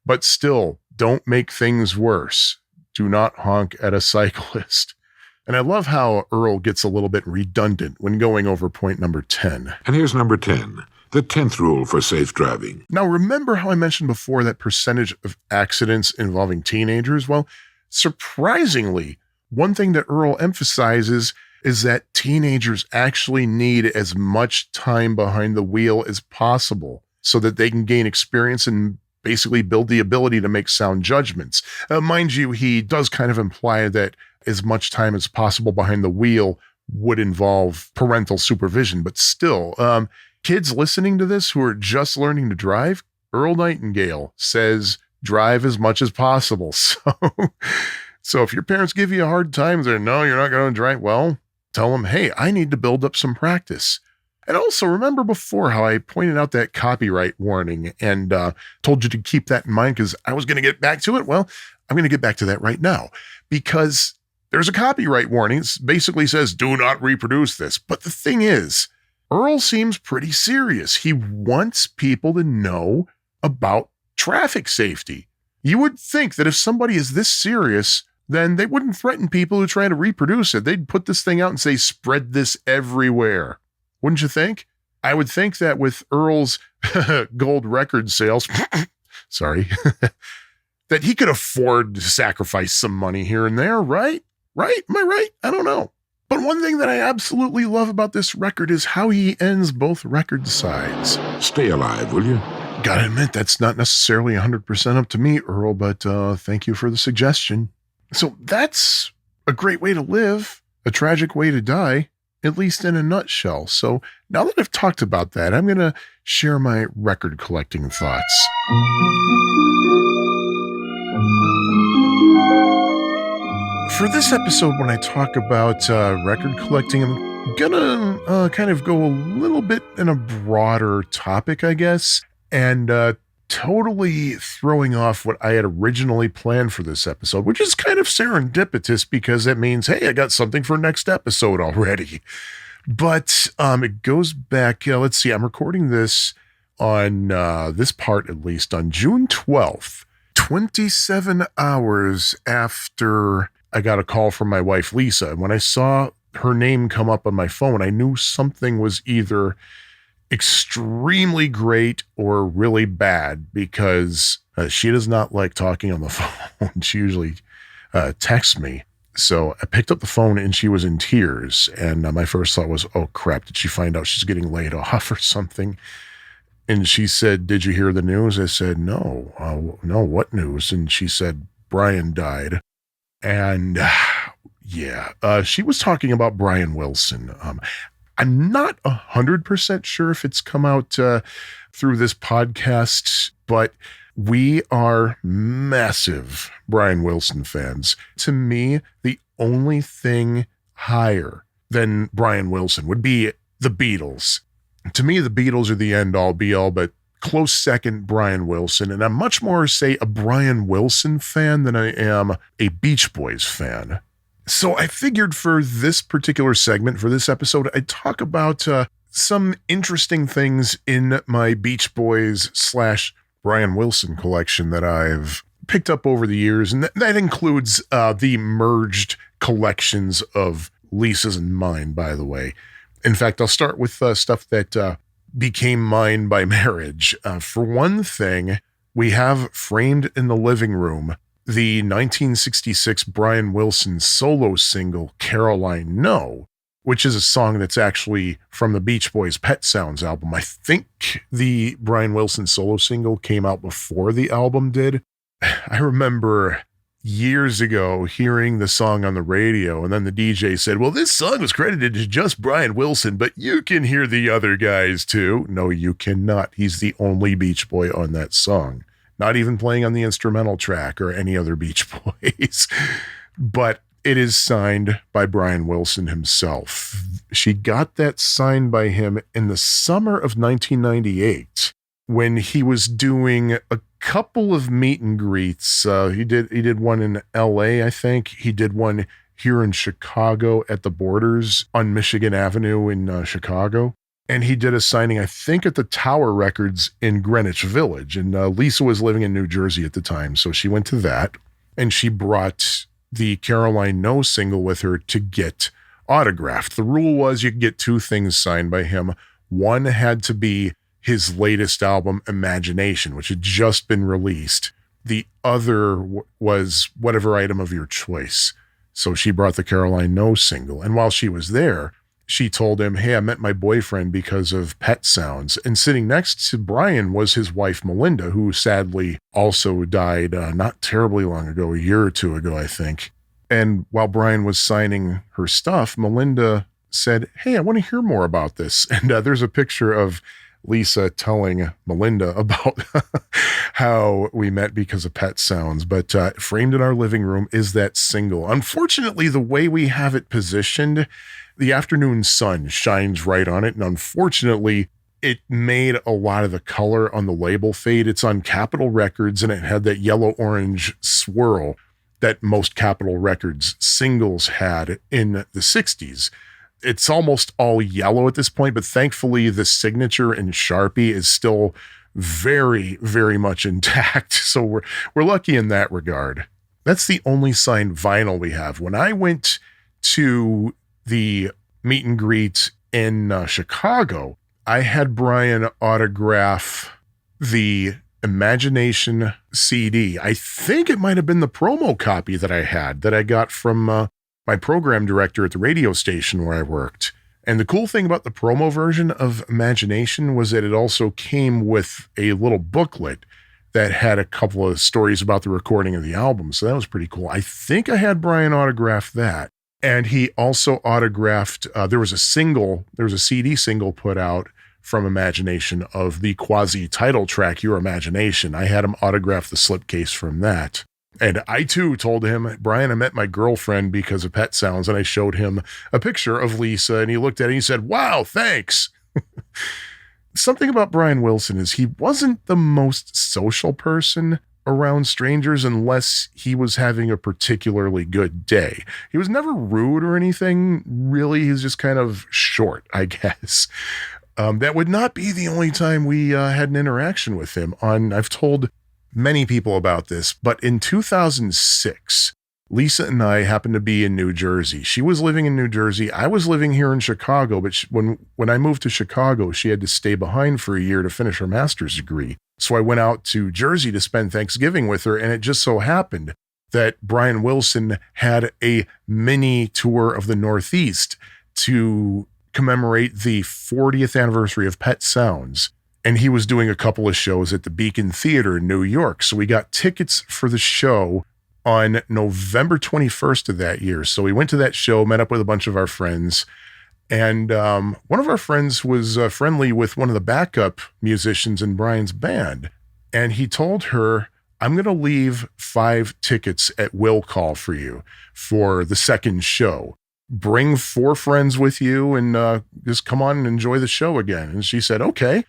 But still, don't make things worse. Do not honk at a cyclist. And I love how Earl gets a little bit redundant when going over point number 10. And here's number 10. The 10th rule for safe driving. Now, remember how I mentioned before that percentage of accidents involving teenagers? Well, surprisingly, one thing that Earl emphasizes is that teenagers actually need as much time behind the wheel as possible so that they can gain experience and basically build the ability to make sound judgments. Mind you, he does kind of imply that as much time as possible behind the wheel would involve parental supervision, but still, kids listening to this who are just learning to drive, Earl Nightingale says, drive as much as possible. So if your parents give you a hard time, they're, no, you're not going to drive, well, tell them, hey, I need to build up some practice. And also remember before how I pointed out that copyright warning and told you to keep that in mind because I was going to get back to it. Well, I'm going to get back to that right now because there's a copyright warning. It basically says, do not reproduce this. But the thing is, Earl seems pretty serious. He wants people to know about traffic safety. You would think that if somebody is this serious, then they wouldn't threaten people who try to reproduce it. They'd put this thing out and say, spread this everywhere. Wouldn't you think? I would think that with Earl's gold record sales, sorry, that he could afford to sacrifice some money here and there, right? Right? Am I right? I don't know. But one thing that I absolutely love about this record is how he ends both record sides. Stay alive, will you? Gotta admit, that's not necessarily 100% up to me, Earl, but thank you for the suggestion. So that's a great way to live, a tragic way to die, at least in a nutshell. So now that I've talked about that, I'm going to share my record collecting thoughts. For this episode, when I talk about record collecting, I'm going to kind of go a little bit in a broader topic, I guess, and totally throwing off what I had originally planned for this episode, which is kind of serendipitous because that means, hey, I got something for next episode already. But it goes back, let's see, I'm recording this on this part, at least, on June 12th, 27 hours after I got a call from my wife, Lisa. And when I saw her name come up on my phone, I knew something was either extremely great or really bad because she does not like talking on the phone. She usually texts me. So I picked up the phone and she was in tears. And my first thought was, oh crap, did she find out she's getting laid off or something? And she said, did you hear the news? I said, no. No, what news? And she said, Brian died. And she was talking about Brian Wilson. I'm not 100% sure if it's come out through this podcast, but we are massive Brian Wilson fans. To me, the only thing higher than Brian Wilson would be the Beatles. To me, the Beatles are the end-all, be-all, but close second, Brian Wilson. And I'm much more, say, a Brian Wilson fan than I am a Beach Boys fan. So I figured for this particular segment, for this episode, I'd talk about some interesting things in my Beach Boys / Brian Wilson collection that I've picked up over the years. And that includes the merged collections of Lisa's and mine, by the way. In fact, I'll start with stuff that became mine by marriage. For one thing, we have framed in the living room the 1966 Brian Wilson solo single, Caroline No, which is a song that's actually from the Beach Boys' Pet Sounds album. I think the Brian Wilson solo single came out before the album did. I remember years ago hearing the song on the radio, and then the DJ said, well, this song was credited to just Brian Wilson, but you can hear the other guys too. No, you cannot. He's the only Beach Boy on that song. Not even playing on the instrumental track or any other Beach Boys. But it is signed by Brian Wilson himself. She got that signed by him in the summer of 1998 when he was doing a couple of meet and greets. He did one in LA, I think. He did one here in Chicago at the Borders on Michigan Avenue in Chicago. And he did a signing, I think, at the Tower Records in Greenwich Village. And Lisa was living in New Jersey at the time, so she went to that. And she brought the Caroline No single with her to get autographed. The rule was you could get two things signed by him. One had to be his latest album, Imagination, which had just been released. The other was whatever item of your choice. So she brought the Caroline No single. And while she was there, she told him, hey, I met my boyfriend because of Pet Sounds. And sitting next to Brian was his wife, Melinda, who sadly also died not terribly long ago, a year or two ago, I think. And while Brian was signing her stuff, Melinda said, hey, I want to hear more about this. And there's a picture of Lisa telling Melinda about how we met because of Pet Sounds. But framed in our living room is that single. Unfortunately, the way we have it positioned, the afternoon sun shines right on it. And unfortunately, it made a lot of the color on the label fade. It's on Capitol Records, and it had that yellow-orange swirl that most Capitol Records singles had in the 60s. It's almost all yellow at this point, but thankfully the signature in Sharpie is still very, very much intact. So we're lucky in that regard. That's the only signed vinyl we have. When I went to the meet and greet in Chicago, I had Brian autograph the Imagination CD. I think it might have been the promo copy that I had that I got from my program director at the radio station where I worked. And the cool thing about the promo version of Imagination was that it also came with a little booklet that had a couple of stories about the recording of the album. So that was pretty cool. I think I had Brian autograph that. And he also autographed, there was a CD single put out from Imagination of the quasi title track, Your Imagination. I had him autograph the slipcase from that. And I too told him, Brian, I met my girlfriend because of Pet Sounds. And I showed him a picture of Lisa and he looked at it and he said, wow, thanks. Something about Brian Wilson is he wasn't the most social person around strangers unless he was having a particularly good day. He was never rude or anything, really. He's just kind of short, I guess. That would not be the only time we had an interaction with him. I've told many people about this, but in 2006, Lisa and I happened to be in New Jersey. She was living in New Jersey. I was living here in Chicago, but when I moved to Chicago, she had to stay behind for a year to finish her master's degree. So I went out to Jersey to spend Thanksgiving with her, and it just so happened that Brian Wilson had a mini tour of the Northeast to commemorate the 40th anniversary of Pet Sounds. And he was doing a couple of shows at the Beacon Theater in New York. So we got tickets for the show on November 21st of that year. So we went to that show, met up with a bunch of our friends. And one of our friends was friendly with one of the backup musicians in Brian's band. And he told her, I'm going to leave 5 tickets at will call for you for the second show. Bring 4 friends with you and just come on and enjoy the show again. And she said, okay.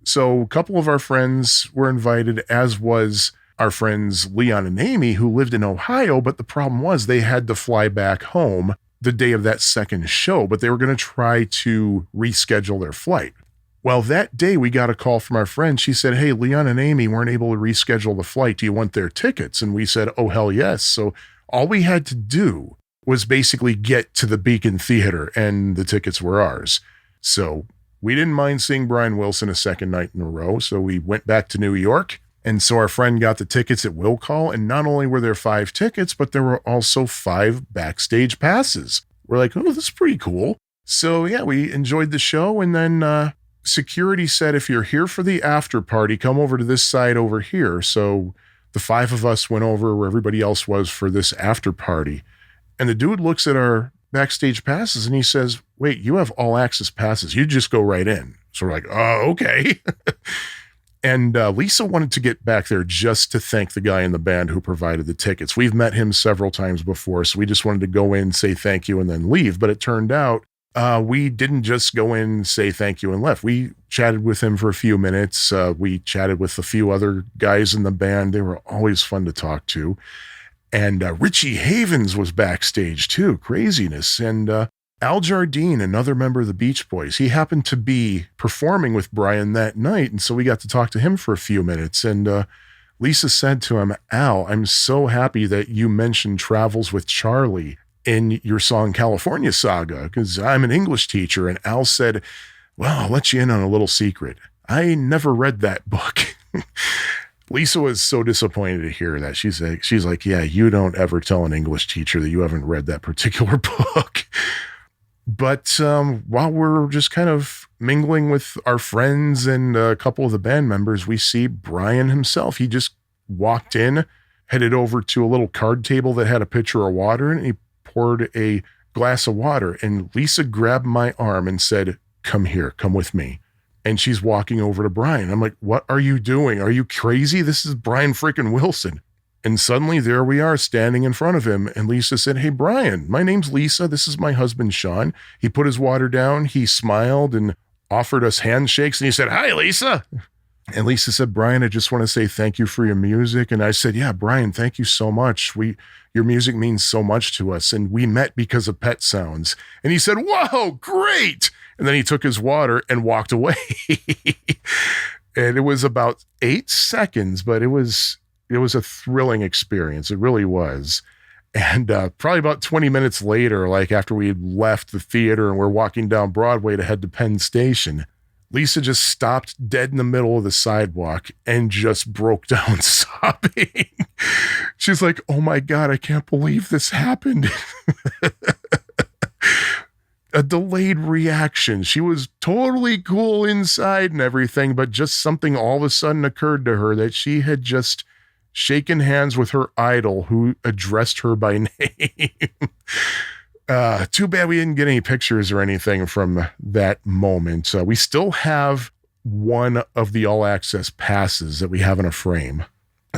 So a couple of our friends were invited, as was our friends Leon and Amy, who lived in Ohio. But the problem was they had to fly back home the day of that second show, but they were going to try to reschedule their flight. Well, that day we got a call from our friend. She said, hey, Leon and Amy weren't able to reschedule the flight. Do you want their tickets? And we said, oh, hell yes. So all we had to do was basically get to the Beacon Theater and the tickets were ours. So we didn't mind seeing Brian Wilson a second night in a row. So we went back to New York. And so our friend got the tickets at will call. And not only were there 5 tickets, but there were also 5 backstage passes. We're like, oh, this is pretty cool. So yeah, we enjoyed the show. And then security said, if you're here for the after party, come over to this side over here. So the 5 of us went over where everybody else was for this after party. And the dude looks at our backstage passes and he says, wait, you have all access passes. You just go right in. So we're like, oh, okay. And Lisa wanted to get back there just to thank the guy in the band who provided the tickets. We've met him several times before, so we just wanted to go in, say thank you, and then leave. But it turned out we didn't just go in, say thank you, and left. We chatted with him for a few minutes. We chatted with a few other guys in the band. They were always fun to talk to. And Richie Havens was backstage too. Craziness. And Al Jardine, another member of the Beach Boys, he happened to be performing with Brian that night. And so we got to talk to him for a few minutes. And Lisa said to him, Al, I'm so happy that you mentioned Travels with Charlie in your song California Saga, because I'm an English teacher. And Al said, well, I'll let you in on a little secret. I never read that book. Lisa was so disappointed to hear that. She's like, yeah, you don't ever tell an English teacher that you haven't read that particular book. But while we're just kind of mingling with our friends and a couple of the band members, we see Brian himself. He just walked in, headed over to a little card table that had a pitcher of water, and he poured a glass of water. And Lisa grabbed my arm and said, come here, come with me. And she's walking over to Brian. I'm like, what are you doing? Are you crazy? This is Brian freaking Wilson. And suddenly there we are standing in front of him. And Lisa said, hey, Brian, my name's Lisa. This is my husband, Sean. He put his water down. He smiled and offered us handshakes. And he said, hi, Lisa. And Lisa said, Brian, I just want to say thank you for your music. And I said, yeah, Brian, thank you so much. Your music means so much to us. And we met because of Pet Sounds. And he said, whoa, great. And then he took his water and walked away. And it was about 8 seconds, but it was It was a thrilling experience. It really was. And probably about 20 minutes later, like after we had left the theater and we're walking down Broadway to head to Penn Station, Lisa just stopped dead in the middle of the sidewalk and just broke down sobbing. She's like, "Oh my God, I can't believe this happened." A delayed reaction. She was totally cool inside and everything, but just something all of a sudden occurred to her that she had just shaken hands with her idol who addressed her by name. Too bad we didn't get any pictures or anything from that moment. We still have one of the all access passes that we have in a frame.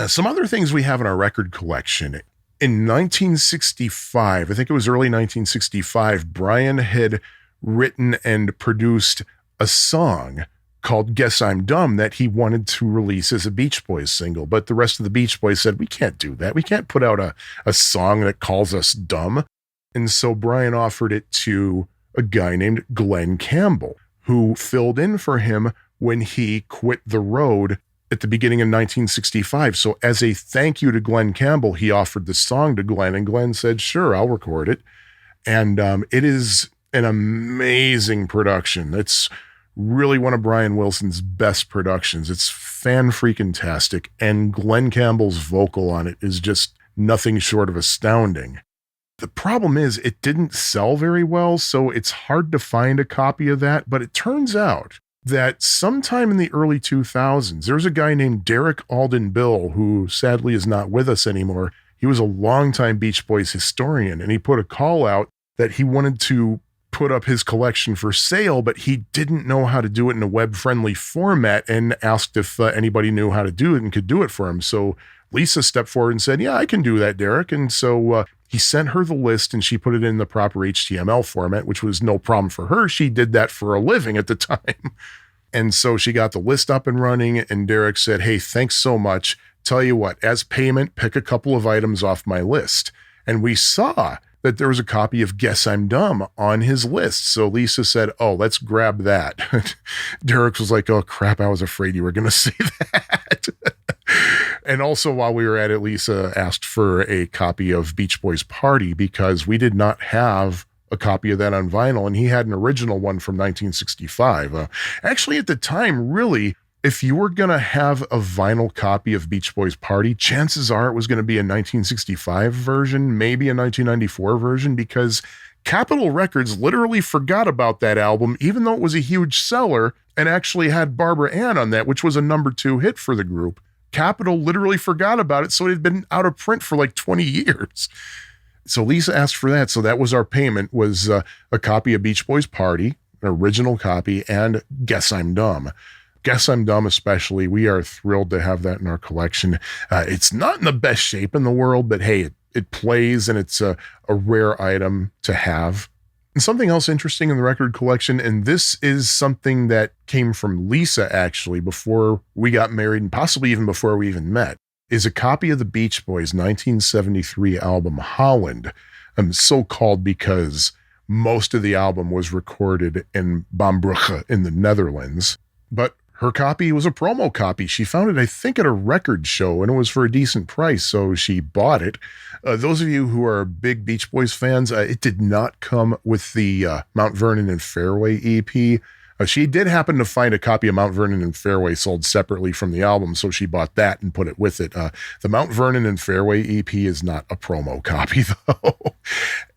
Some other things we have in our record collection. In 1965, I think it was early 1965, Brian had written and produced a song called Guess I'm Dumb that he wanted to release as a Beach Boys single. But the rest of the Beach Boys said, we can't do that. We can't put out a song that calls us dumb. And so Brian offered it to a guy named Glenn Campbell, who filled in for him when he quit the road at the beginning of 1965. So as a thank you to Glenn Campbell, he offered the song to Glenn, and Glenn said, "Sure, I'll record it." And it is an amazing production. It's really one of Brian Wilson's best productions. It's fan-freaking-tastic, and Glenn Campbell's vocal on it is just nothing short of astounding. The problem is it didn't sell very well, so it's hard to find a copy of that, but it turns out that sometime in the early 2000s, there was a guy named Derek Alden Bill, who sadly is not with us anymore. He was a longtime Beach Boys historian, and he put a call out that he wanted to put up his collection for sale, but he didn't know how to do it in a web-friendly format and asked if anybody knew how to do it and could do it for him. So Lisa stepped forward and said, "Yeah, I can do that, Derek." And so he sent her the list and she put it in the proper HTML format, which was no problem for her. She did that for a living at the time. And so she got the list up and running, and Derek said, "Hey, thanks so much. Tell you what, as payment, pick a couple of items off my list." And we saw that there was a copy of Guess I'm Dumb on his list. So Lisa said, "Oh, let's grab that." Derek was like, "Oh crap, I was afraid you were going to say that." And also while we were at it, Lisa asked for a copy of Beach Boys Party because we did not have a copy of that on vinyl, and he had an original one from 1965. Actually, at the time, really, if you were going to have a vinyl copy of Beach Boys Party, chances are it was going to be a 1965 version, maybe a 1994 version, because Capitol Records literally forgot about that album, even though it was a huge seller and actually had Barbara Ann on that, which was a #2 hit for the group. Capitol literally forgot about it, so it had been out of print for like 20 years. So Lisa asked for that. So that was our payment, was a copy of Beach Boys Party, an original copy, and Guess I'm Dumb. Guess I'm Dumb especially, we are thrilled to have that in our collection. It's not in the best shape in the world, but hey, it plays, and it's a rare item to have. And something else interesting in the record collection, and this is something that came from Lisa actually before we got married and possibly even before we even met, is a copy of the Beach Boys' 1973 album Holland. So called because most of the album was recorded in Bambrugge in the Netherlands. But her copy was a promo copy. She found it, I think, at a record show, and it was for a decent price, so she bought it. Those of you who are big Beach Boys fans, it did not come with the Mount Vernon and Fairway EP. She did happen to find a copy of Mount Vernon and Fairway sold separately from the album, so she bought that and put it with it. The Mount Vernon and Fairway EP is not a promo copy, though.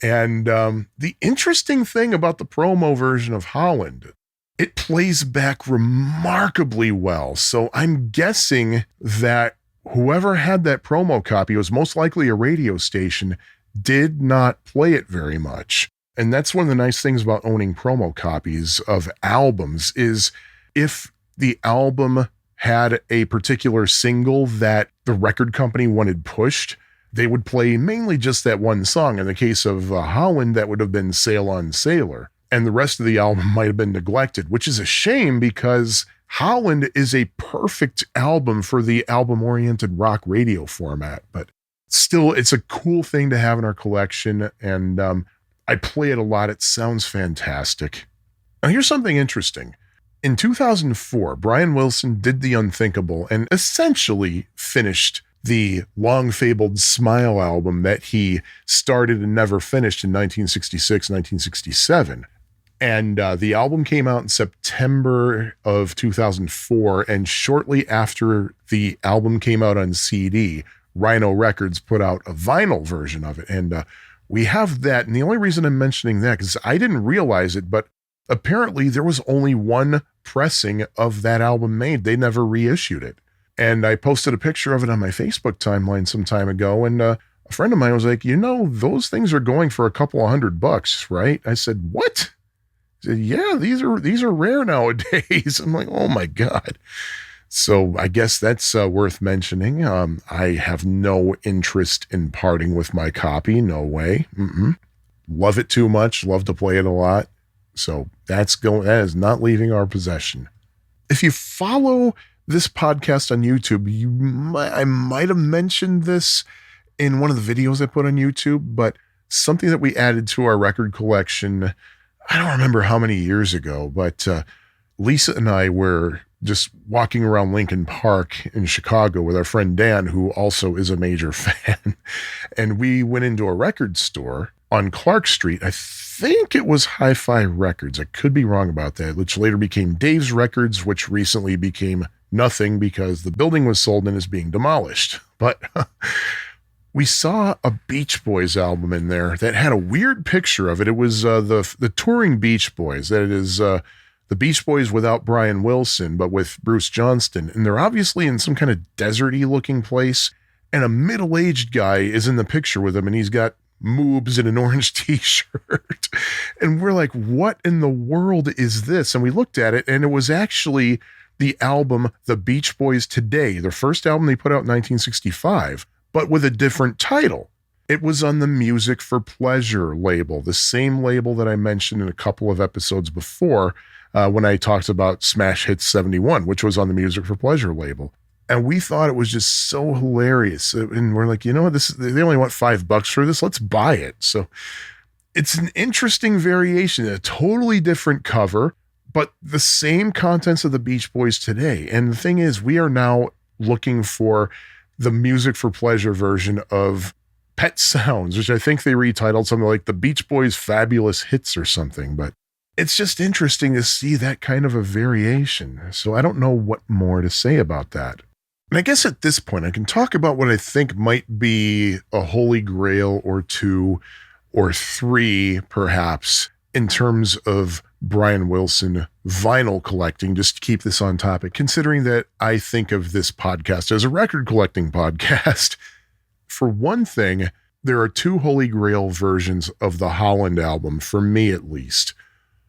And the interesting thing about the promo version of Holland, it plays back remarkably well. So I'm guessing that whoever had that promo copy, was most likely a radio station, did not play it very much. And that's one of the nice things about owning promo copies of albums, is if the album had a particular single that the record company wanted pushed, they would play mainly just that one song. In the case of Holland, that would have been Sail on Sailor. And the rest of the album might have been neglected, which is a shame because Holland is a perfect album for the album-oriented rock radio format. But still, it's a cool thing to have in our collection, and I play it a lot. It sounds fantastic. Now, here's something interesting. In 2004, Brian Wilson did the unthinkable and essentially finished the long fabled Smile album that he started and never finished in 1966, 1967. And the album came out in September of 2004. And shortly after the album came out on CD, Rhino Records put out a vinyl version of it. And we have that. And the only reason I'm mentioning that is I didn't realize it, but apparently there was only one pressing of that album made. They never reissued it. And I posted a picture of it on my Facebook timeline some time ago. And a friend of mine was like, those things are going for a couple of $100, right? I said, what? He said, yeah, these are rare nowadays. I'm like, oh my God. So I guess that's worth mentioning. I have no interest in parting with my copy. No way. Love it too much. Love to play it a lot. So that is not leaving our possession. If you follow this podcast on YouTube, I might have mentioned this in one of the videos I put on YouTube, but something that we added to our record collection, I don't remember how many years ago, but Lisa and I were just walking around Lincoln Park in Chicago with our friend Dan, who also is a major fan. And we went into a record store on Clark Street. I think it was Hi-Fi Records. I could be wrong about that, which later became Dave's Records, which recently became nothing because the building was sold and is being demolished. But we saw a Beach Boys album in there that had a weird picture of it. It was the touring Beach Boys. That is the Beach Boys without Brian Wilson, but with Bruce Johnston. And they're obviously in some kind of deserty looking place. And a middle-aged guy is in the picture with them, and he's got moobs and an orange t-shirt. And we're like, what in the world is this? And we looked at it, and it was actually the album The Beach Boys Today, their first album they put out in 1965, but with a different title. It was on the Music for Pleasure label, the same label that I mentioned in a couple of episodes before when I talked about Smash Hits 71, which was on the Music for Pleasure label. And we thought it was just so hilarious. And we're like, they only want $5 for this. Let's buy it. So it's an interesting variation, a totally different cover, but the same contents of the Beach Boys Today. And the thing is, we are now looking for the Music for Pleasure version of Pet Sounds, which I think they retitled something like the Beach Boys Fabulous Hits or something. But it's just interesting to see that kind of a variation. So I don't know what more to say about that. And I guess at this point, I can talk about what I think might be a holy grail or two or three, perhaps, in terms of Brian Wilson vinyl collecting, just to keep this on topic, considering that I think of this podcast as a record collecting podcast. For one thing, there are two holy grail versions of the Holland album, for me at least.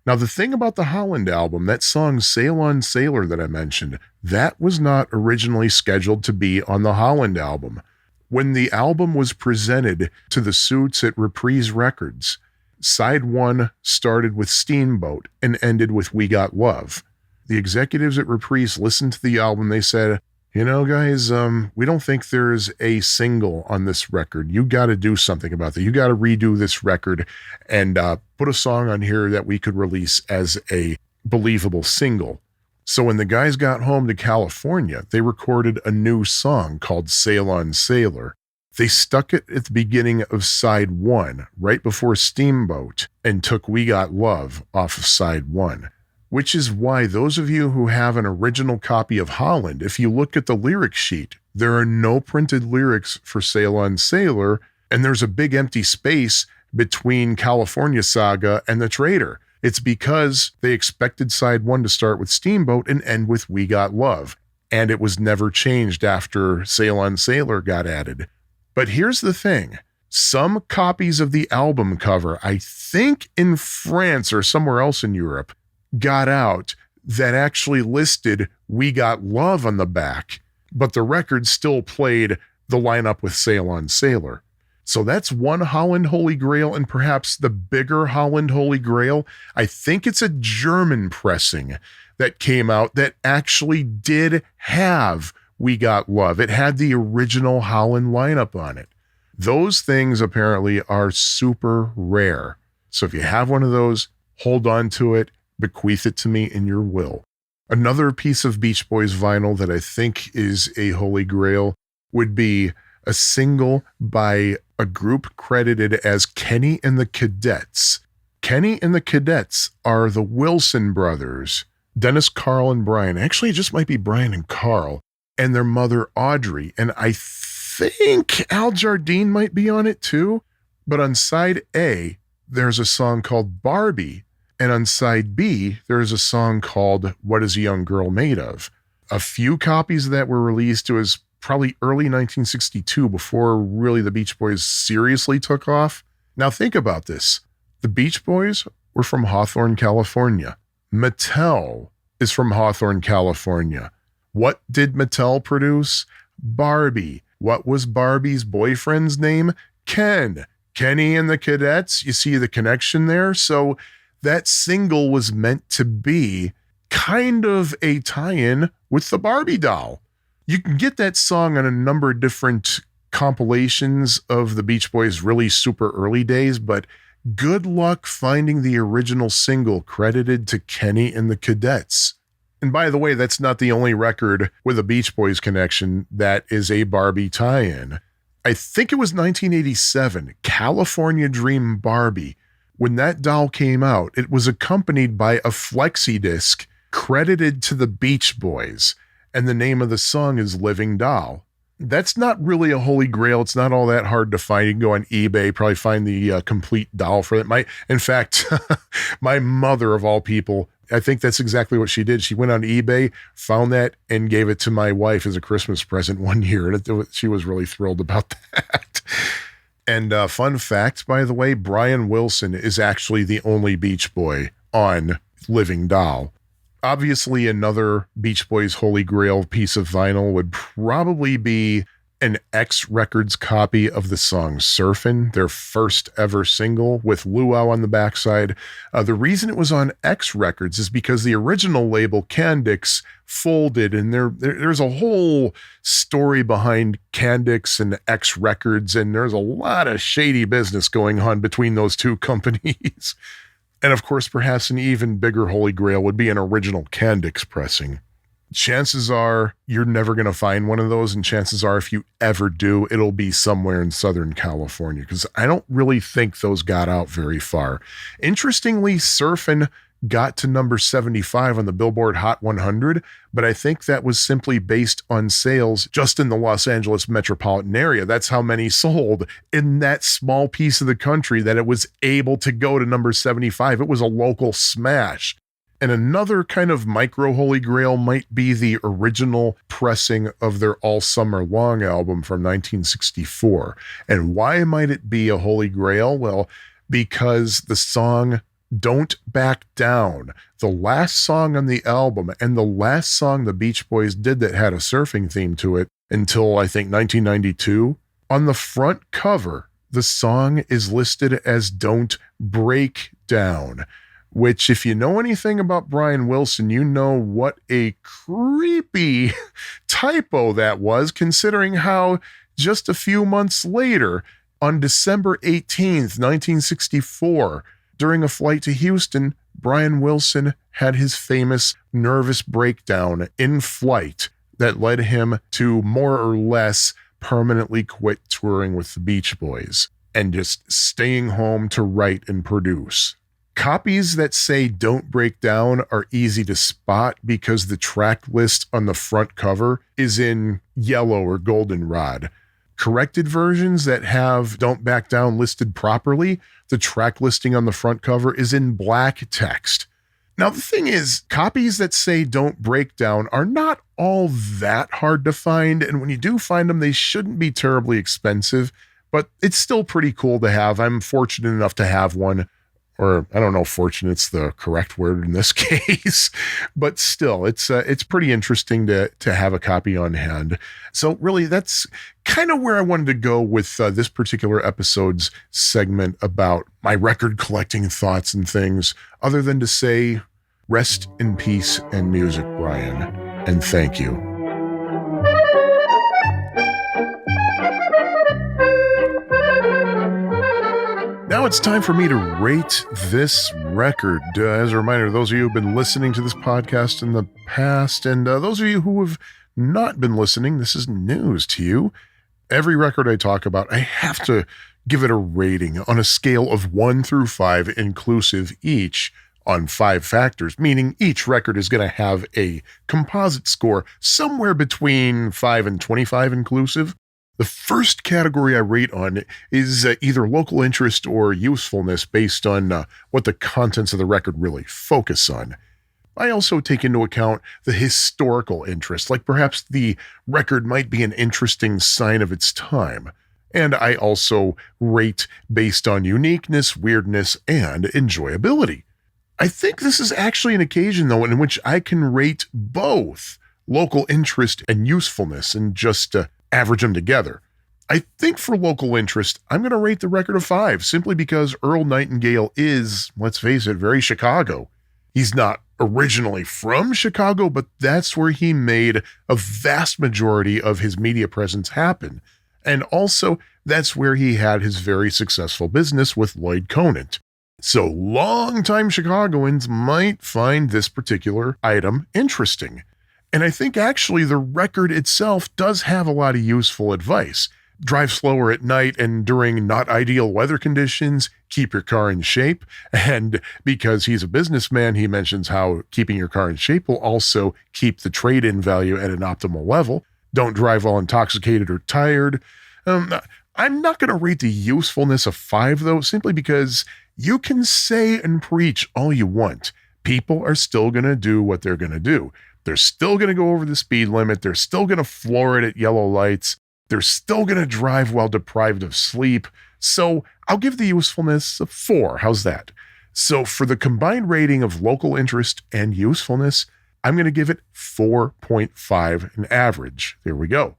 Now, the thing about the Holland album, that song Sail on Sailor that I mentioned, that was not originally scheduled to be on the Holland album. When the album was presented to the suits at Reprise Records, side one started with Steamboat and ended with We Got Love. The executives at Reprise listened to the album. They said, guys, we don't think there's a single on this record. You got to do something about that. You got to redo this record and put a song on here that we could release as a believable single. So when the guys got home to California, they recorded a new song called Sail on Sailor. They stuck it at the beginning of side one, right before Steamboat, and took We Got Love off of side one. Which is why those of you who have an original copy of Holland, if you look at the lyric sheet, there are no printed lyrics for Sail on Sailor, and there's a big empty space between California Saga and The Traitor. It's because they expected side one to start with Steamboat and end with We Got Love, and it was never changed after Sail on Sailor got added. But here's the thing. Some copies of the album cover, I think in France or somewhere else in Europe, got out that actually listed We Got Love on the back, but the record still played the lineup with Sail on Sailor. So that's one Holland Holy Grail, and perhaps the bigger Holland Holy Grail. I think it's a German pressing that came out that actually did have We Got Love. It had the original Holland lineup on it. Those things apparently are super rare. So if you have one of those, hold on to it. Bequeath it to me in your will. Another piece of Beach Boys vinyl that I think is a holy grail would be a single by a group credited as Kenny and the Cadets. Kenny and the Cadets are the Wilson brothers, Dennis, Carl, and Brian. Actually, it just might be Brian and Carl, and their mother, Audrey. And I think Al Jardine might be on it too. But on side A, there's a song called Barbie. And on side B, there's a song called What Is a Young Girl Made Of? A few copies that were released. It was probably early 1962 before really the Beach Boys seriously took off. Now think about this. The Beach Boys were from Hawthorne, California. Mattel is from Hawthorne, California. What did Mattel produce? Barbie. What was Barbie's boyfriend's name? Ken. Kenny and the Cadets. You see the connection there? So that single was meant to be kind of a tie-in with the Barbie doll. You can get that song on a number of different compilations of the Beach Boys' really super early days, but good luck finding the original single credited to Kenny and the Cadets. And by the way, that's not the only record with a Beach Boys connection that is a Barbie tie-in. I think it was 1987, California Dream Barbie. When that doll came out, it was accompanied by a flexi disc credited to the Beach Boys, and the name of the song is Living Doll. That's not really a holy grail. It's not all that hard to find. You can go on eBay, probably find the complete doll for it. In fact, my mother of all people, I think that's exactly what she did. She went on eBay, found that, and gave it to my wife as a Christmas present one year. And she was really thrilled about that. And fun fact, by the way, Brian Wilson is actually the only Beach Boy on Living Doll. Obviously, another Beach Boys Holy Grail piece of vinyl would probably be an X Records copy of the song Surfin', their first ever single with Luau on the backside. The reason it was on X Records is because the original label, Candix, folded, and there's a whole story behind Candix and X Records, and there's a lot of shady business going on between those two companies. And of course, perhaps an even bigger holy grail would be an original Candix pressing. Chances are you're never going to find one of those, and chances are if you ever do, it'll be somewhere in Southern California, because I don't really think those got out very far. Interestingly, Surfin' got to number 75 on the Billboard Hot 100, but I think that was simply based on sales just in the Los Angeles metropolitan area. That's how many sold in that small piece of the country that it was able to go to number 75. It was a local smash. And another kind of micro holy grail might be the original pressing of their All Summer Long album from 1964. And why might it be a holy grail? Well, because the song Don't Back Down, the last song on the album and the last song the Beach Boys did that had a surfing theme to it until I think 1992, on the front cover, the song is listed as Don't Break Down, which if you know anything about Brian Wilson, you know what a creepy typo that was, considering how just a few months later, on December 18th, 1964, during a flight to Houston, Brian Wilson had his famous nervous breakdown in flight that led him to more or less permanently quit touring with the Beach Boys and just staying home to write and produce. Copies that say Don't Break Down are easy to spot because the track list on the front cover is in yellow or goldenrod. Corrected versions that have Don't Back Down listed properly, the track listing on the front cover is in black text. Now, the thing is, copies that say Don't Break Down are not all that hard to find, and when you do find them, they shouldn't be terribly expensive, but it's still pretty cool to have. I'm fortunate enough to have one. Or I don't know if fortunate's the correct word in this case, but still, it's pretty interesting to have a copy on hand. So really, that's kind of where I wanted to go with this particular episode's segment about my record collecting thoughts and things, other than to say, rest in peace and music, Brian, and thank you. Now it's time for me to rate this record. As a reminder, those of you who've been listening to this podcast in the past, and those of you who have not been listening, this is news to you. Every record I talk about, I have to give it a rating on a scale of 1 through 5, inclusive each, on 5 factors, meaning each record is going to have a composite score somewhere between 5 and 25 inclusive. The first category I rate on is either local interest or usefulness based on what the contents of the record really focus on. I also take into account the historical interest, like perhaps the record might be an interesting sign of its time. And I also rate based on uniqueness, weirdness, and enjoyability. I think this is actually an occasion, though, in which I can rate both local interest and usefulness and just average them together. I think for local interest, I'm going to rate the record a 5, simply because Earl Nightingale is, let's face it, very Chicago. He's not originally from Chicago, but that's where he made a vast majority of his media presence happen. And also, that's where he had his very successful business with Lloyd Conant. So longtime Chicagoans might find this particular item interesting. And I think actually the record itself does have a lot of useful advice. Drive slower at night and during not ideal weather conditions, keep your car in shape. And because he's a businessman, he mentions how keeping your car in shape will also keep the trade-in value at an optimal level. Don't drive while intoxicated or tired. I'm not going to rate the usefulness of 5, though, simply because you can say and preach all you want. People are still going to do what they're going to do. They're still going to go over the speed limit. They're still going to floor it at yellow lights. They're still going to drive while deprived of sleep. So I'll give the usefulness a 4. How's that? So for the combined rating of local interest and usefulness, I'm going to give it 4.5, an average. There we go.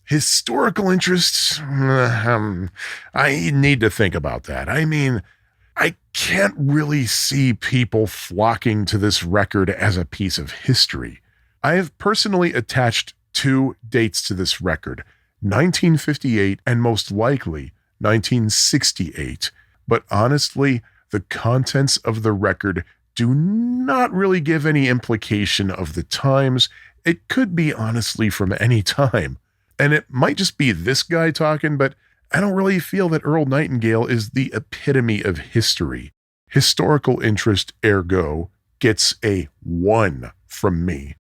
Historical interests, I need to think about that. I mean, I can't really see people flocking to this record as a piece of history. I have personally attached 2 dates to this record, 1958 and most likely 1968. But honestly, the contents of the record do not really give any implication of the times. It could be honestly from any time. And it might just be this guy talking, but I don't really feel that Earl Nightingale is the epitome of history. Historical interest, ergo, gets a 1 from me.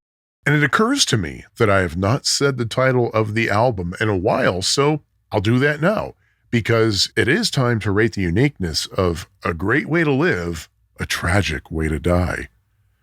And it occurs to me that I have not said the title of the album in a while, so I'll do that now, because it is time to rate the uniqueness of A Great Way to Live, A Tragic Way to Die.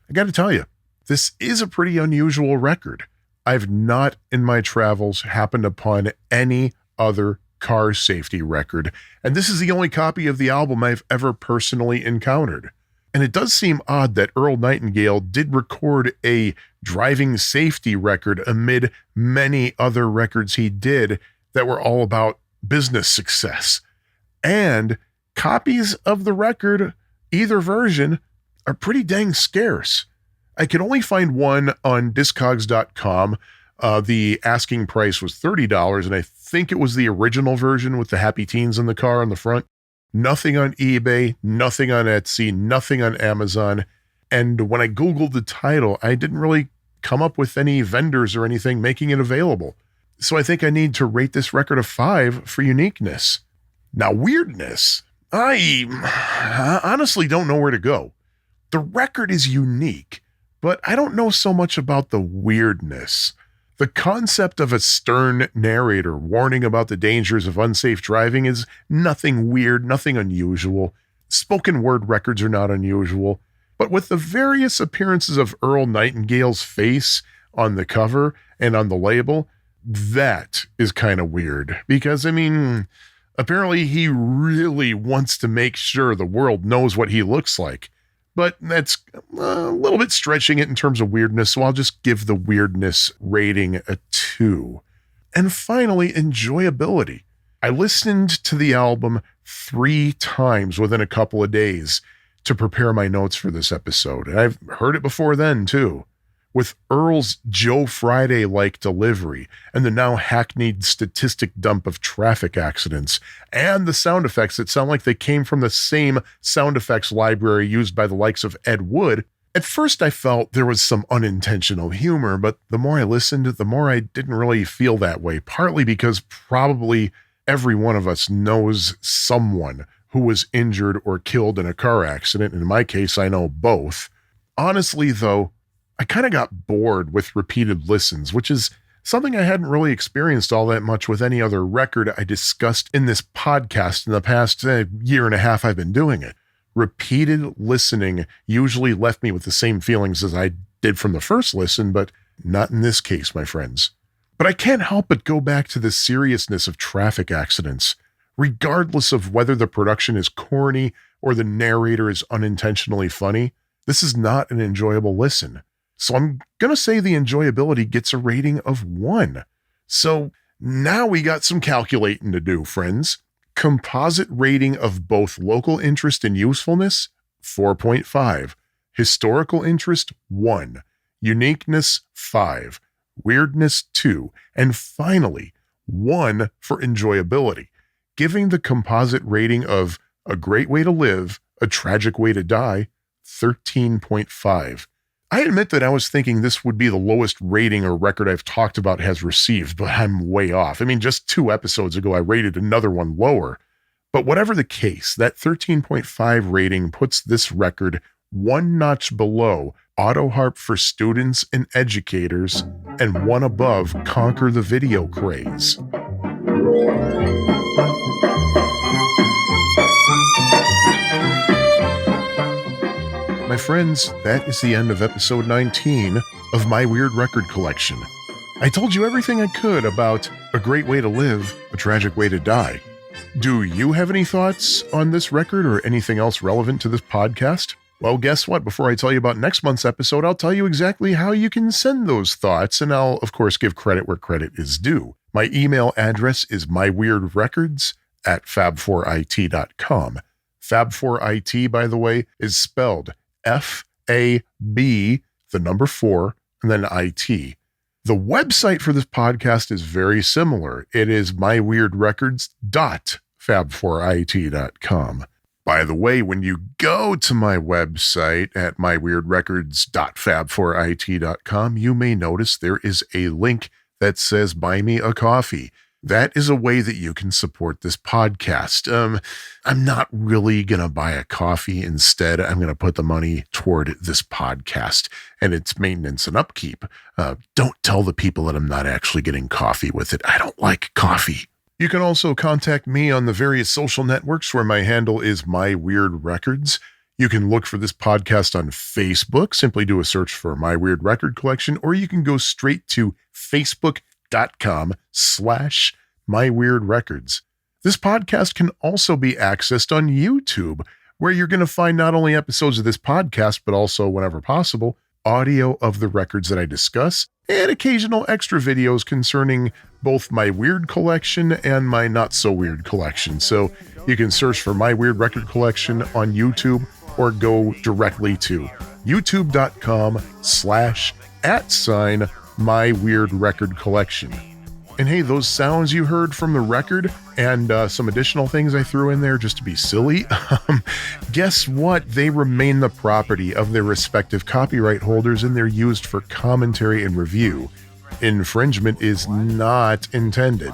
I got to tell you, this is a pretty unusual record. I've not in my travels happened upon any other car safety record, and this is the only copy of the album I've ever personally encountered. And it does seem odd that Earl Nightingale did record a driving safety record amid many other records he did that were all about business success. And copies of the record, either version, are pretty dang scarce. I could only find one on Discogs.com. The asking price was $30, and I think it was the original version with the Happy Teens in the car on the front. Nothing on eBay, nothing on Etsy, nothing on Amazon. And when I Googled the title, I didn't really come up with any vendors or anything making it available. So I think I need to rate this record a 5 for uniqueness. Now, weirdness, I honestly don't know where to go. The record is unique, but I don't know so much about the weirdness. The concept of a stern narrator warning about the dangers of unsafe driving is nothing weird, nothing unusual. Spoken word records are not unusual. But with the various appearances of Earl Nightingale's face on the cover and on the label, that is kind of weird. Because, I mean, apparently he really wants to make sure the world knows what he looks like. But that's a little bit stretching it in terms of weirdness, so I'll just give the weirdness rating a 2. And finally, enjoyability. I listened to the album 3 times within a couple of days to prepare my notes for this episode, and I've heard it before then, too. With Earl's Joe Friday-like delivery and the now hackneyed statistic dump of traffic accidents and the sound effects that sound like they came from the same sound effects library used by the likes of Ed Wood, At first I felt there was some unintentional humor, but the more I listened, the more I didn't really feel that way, partly because probably every one of us knows someone who was injured or killed in a car accident. In my case, I know both. Honestly, though, I kind of got bored with repeated listens, which is something I hadn't really experienced all that much with any other record I discussed in this podcast in the past year and a half I've been doing it. Repeated listening usually left me with the same feelings as I did from the first listen, but not in this case, my friends. But I can't help but go back to the seriousness of traffic accidents. Regardless of whether the production is corny or the narrator is unintentionally funny, this is not an enjoyable listen. So I'm going to say the enjoyability gets a rating of 1. So now we got some calculating to do, friends. Composite rating of both local interest and usefulness, 4.5. Historical interest, 1. Uniqueness, 5. Weirdness, 2. And finally, 1 for enjoyability, giving the composite rating of A Great Way to Live, A Tragic Way to Die, 13.5. I admit that I was thinking this would be the lowest rating a record I've talked about has received, but I'm way off. I mean, just 2 episodes ago, I rated another one lower. But whatever the case, that 13.5 rating puts this record 1 notch below Auto Harp for Students and Educators and 1 above Conquer the Video Craze. My friends, that is the end of episode 19 of my Weird Record Collection. I told you everything I could about A Great Way to Live, A Tragic Way to Die. Do you have any thoughts on this record or anything else relevant to this podcast? Well, guess what? Before I tell you about next month's episode, I'll tell you exactly how you can send those thoughts, and I'll, of course, give credit where credit is due. My email address is myweirdrecords@fab4it.com. Fab4it, by the way, is spelled F-A-B, the number 4, and then I-T. The website for this podcast is very similar. It is myweirdrecords.fab4it.com. By the way, when you go to my website at myweirdrecords.fab4it.com, you may notice there is a link that says Buy Me a Coffee. That is a way that you can support this podcast. I'm not really going to buy a coffee. Instead, I'm going to put the money toward this podcast and its maintenance and upkeep. Don't tell the people that I'm not actually getting coffee with it. I don't like coffee. You can also contact me on the various social networks where my handle is My Weird Records. You can look for this podcast on Facebook. Simply do a search for My Weird Record Collection, or you can go straight to facebook.com/myweirdrecords. This podcast can also be accessed on YouTube, where you're going to find not only episodes of this podcast, but also, whenever possible, audio of the records that I discuss, and occasional extra videos concerning both my weird collection and my not so weird collection. So you can search for My Weird Record Collection on YouTube, or go directly to youtube.com/@My Weird Record Collection. And hey, those sounds you heard from the record and some additional things I threw in there just to be silly, guess what? They remain the property of their respective copyright holders, and they're used for commentary and review. Infringement is not intended.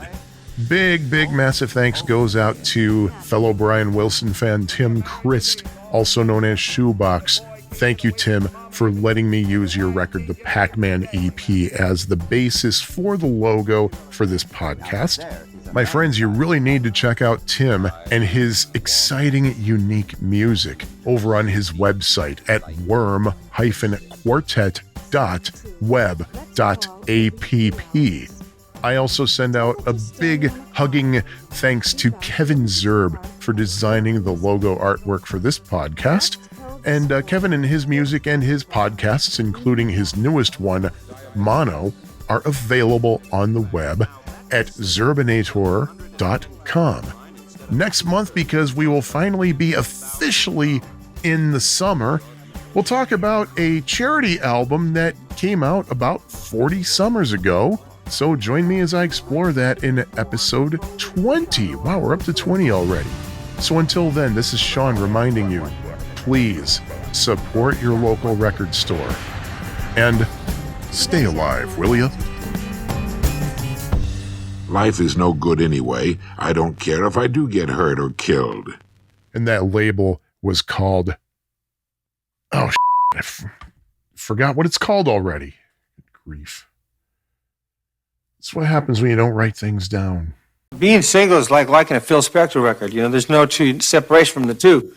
Big, massive thanks goes out to fellow Brian Wilson fan Tim Christ, also known as Shoebox. Thank you, Tim, for letting me use your record, the Pac-Man EP, as the basis for the logo for this podcast. My friends, you really need to check out Tim and his exciting, unique music over on his website at worm-quartet.web.app. I also send out a big hugging thanks to Kevin Zerb for designing the logo artwork for this podcast. And Kevin and his music and his podcasts, including his newest one, Mono, are available on the web at zerbinator.com. Next month, because we will finally be officially in the summer, we'll talk about a charity album that came out about 40 summers ago. So join me as I explore that in episode 20. Wow, we're up to 20 already. So until then, this is Sean reminding you, please support your local record store, and stay alive, will you? Life is no good anyway. I don't care if I do get hurt or killed. And that label was called... Oh, I forgot what it's called already. Good grief. That's what happens when you don't write things down. Being single is like liking a Phil Spector record. There's no separation from the two.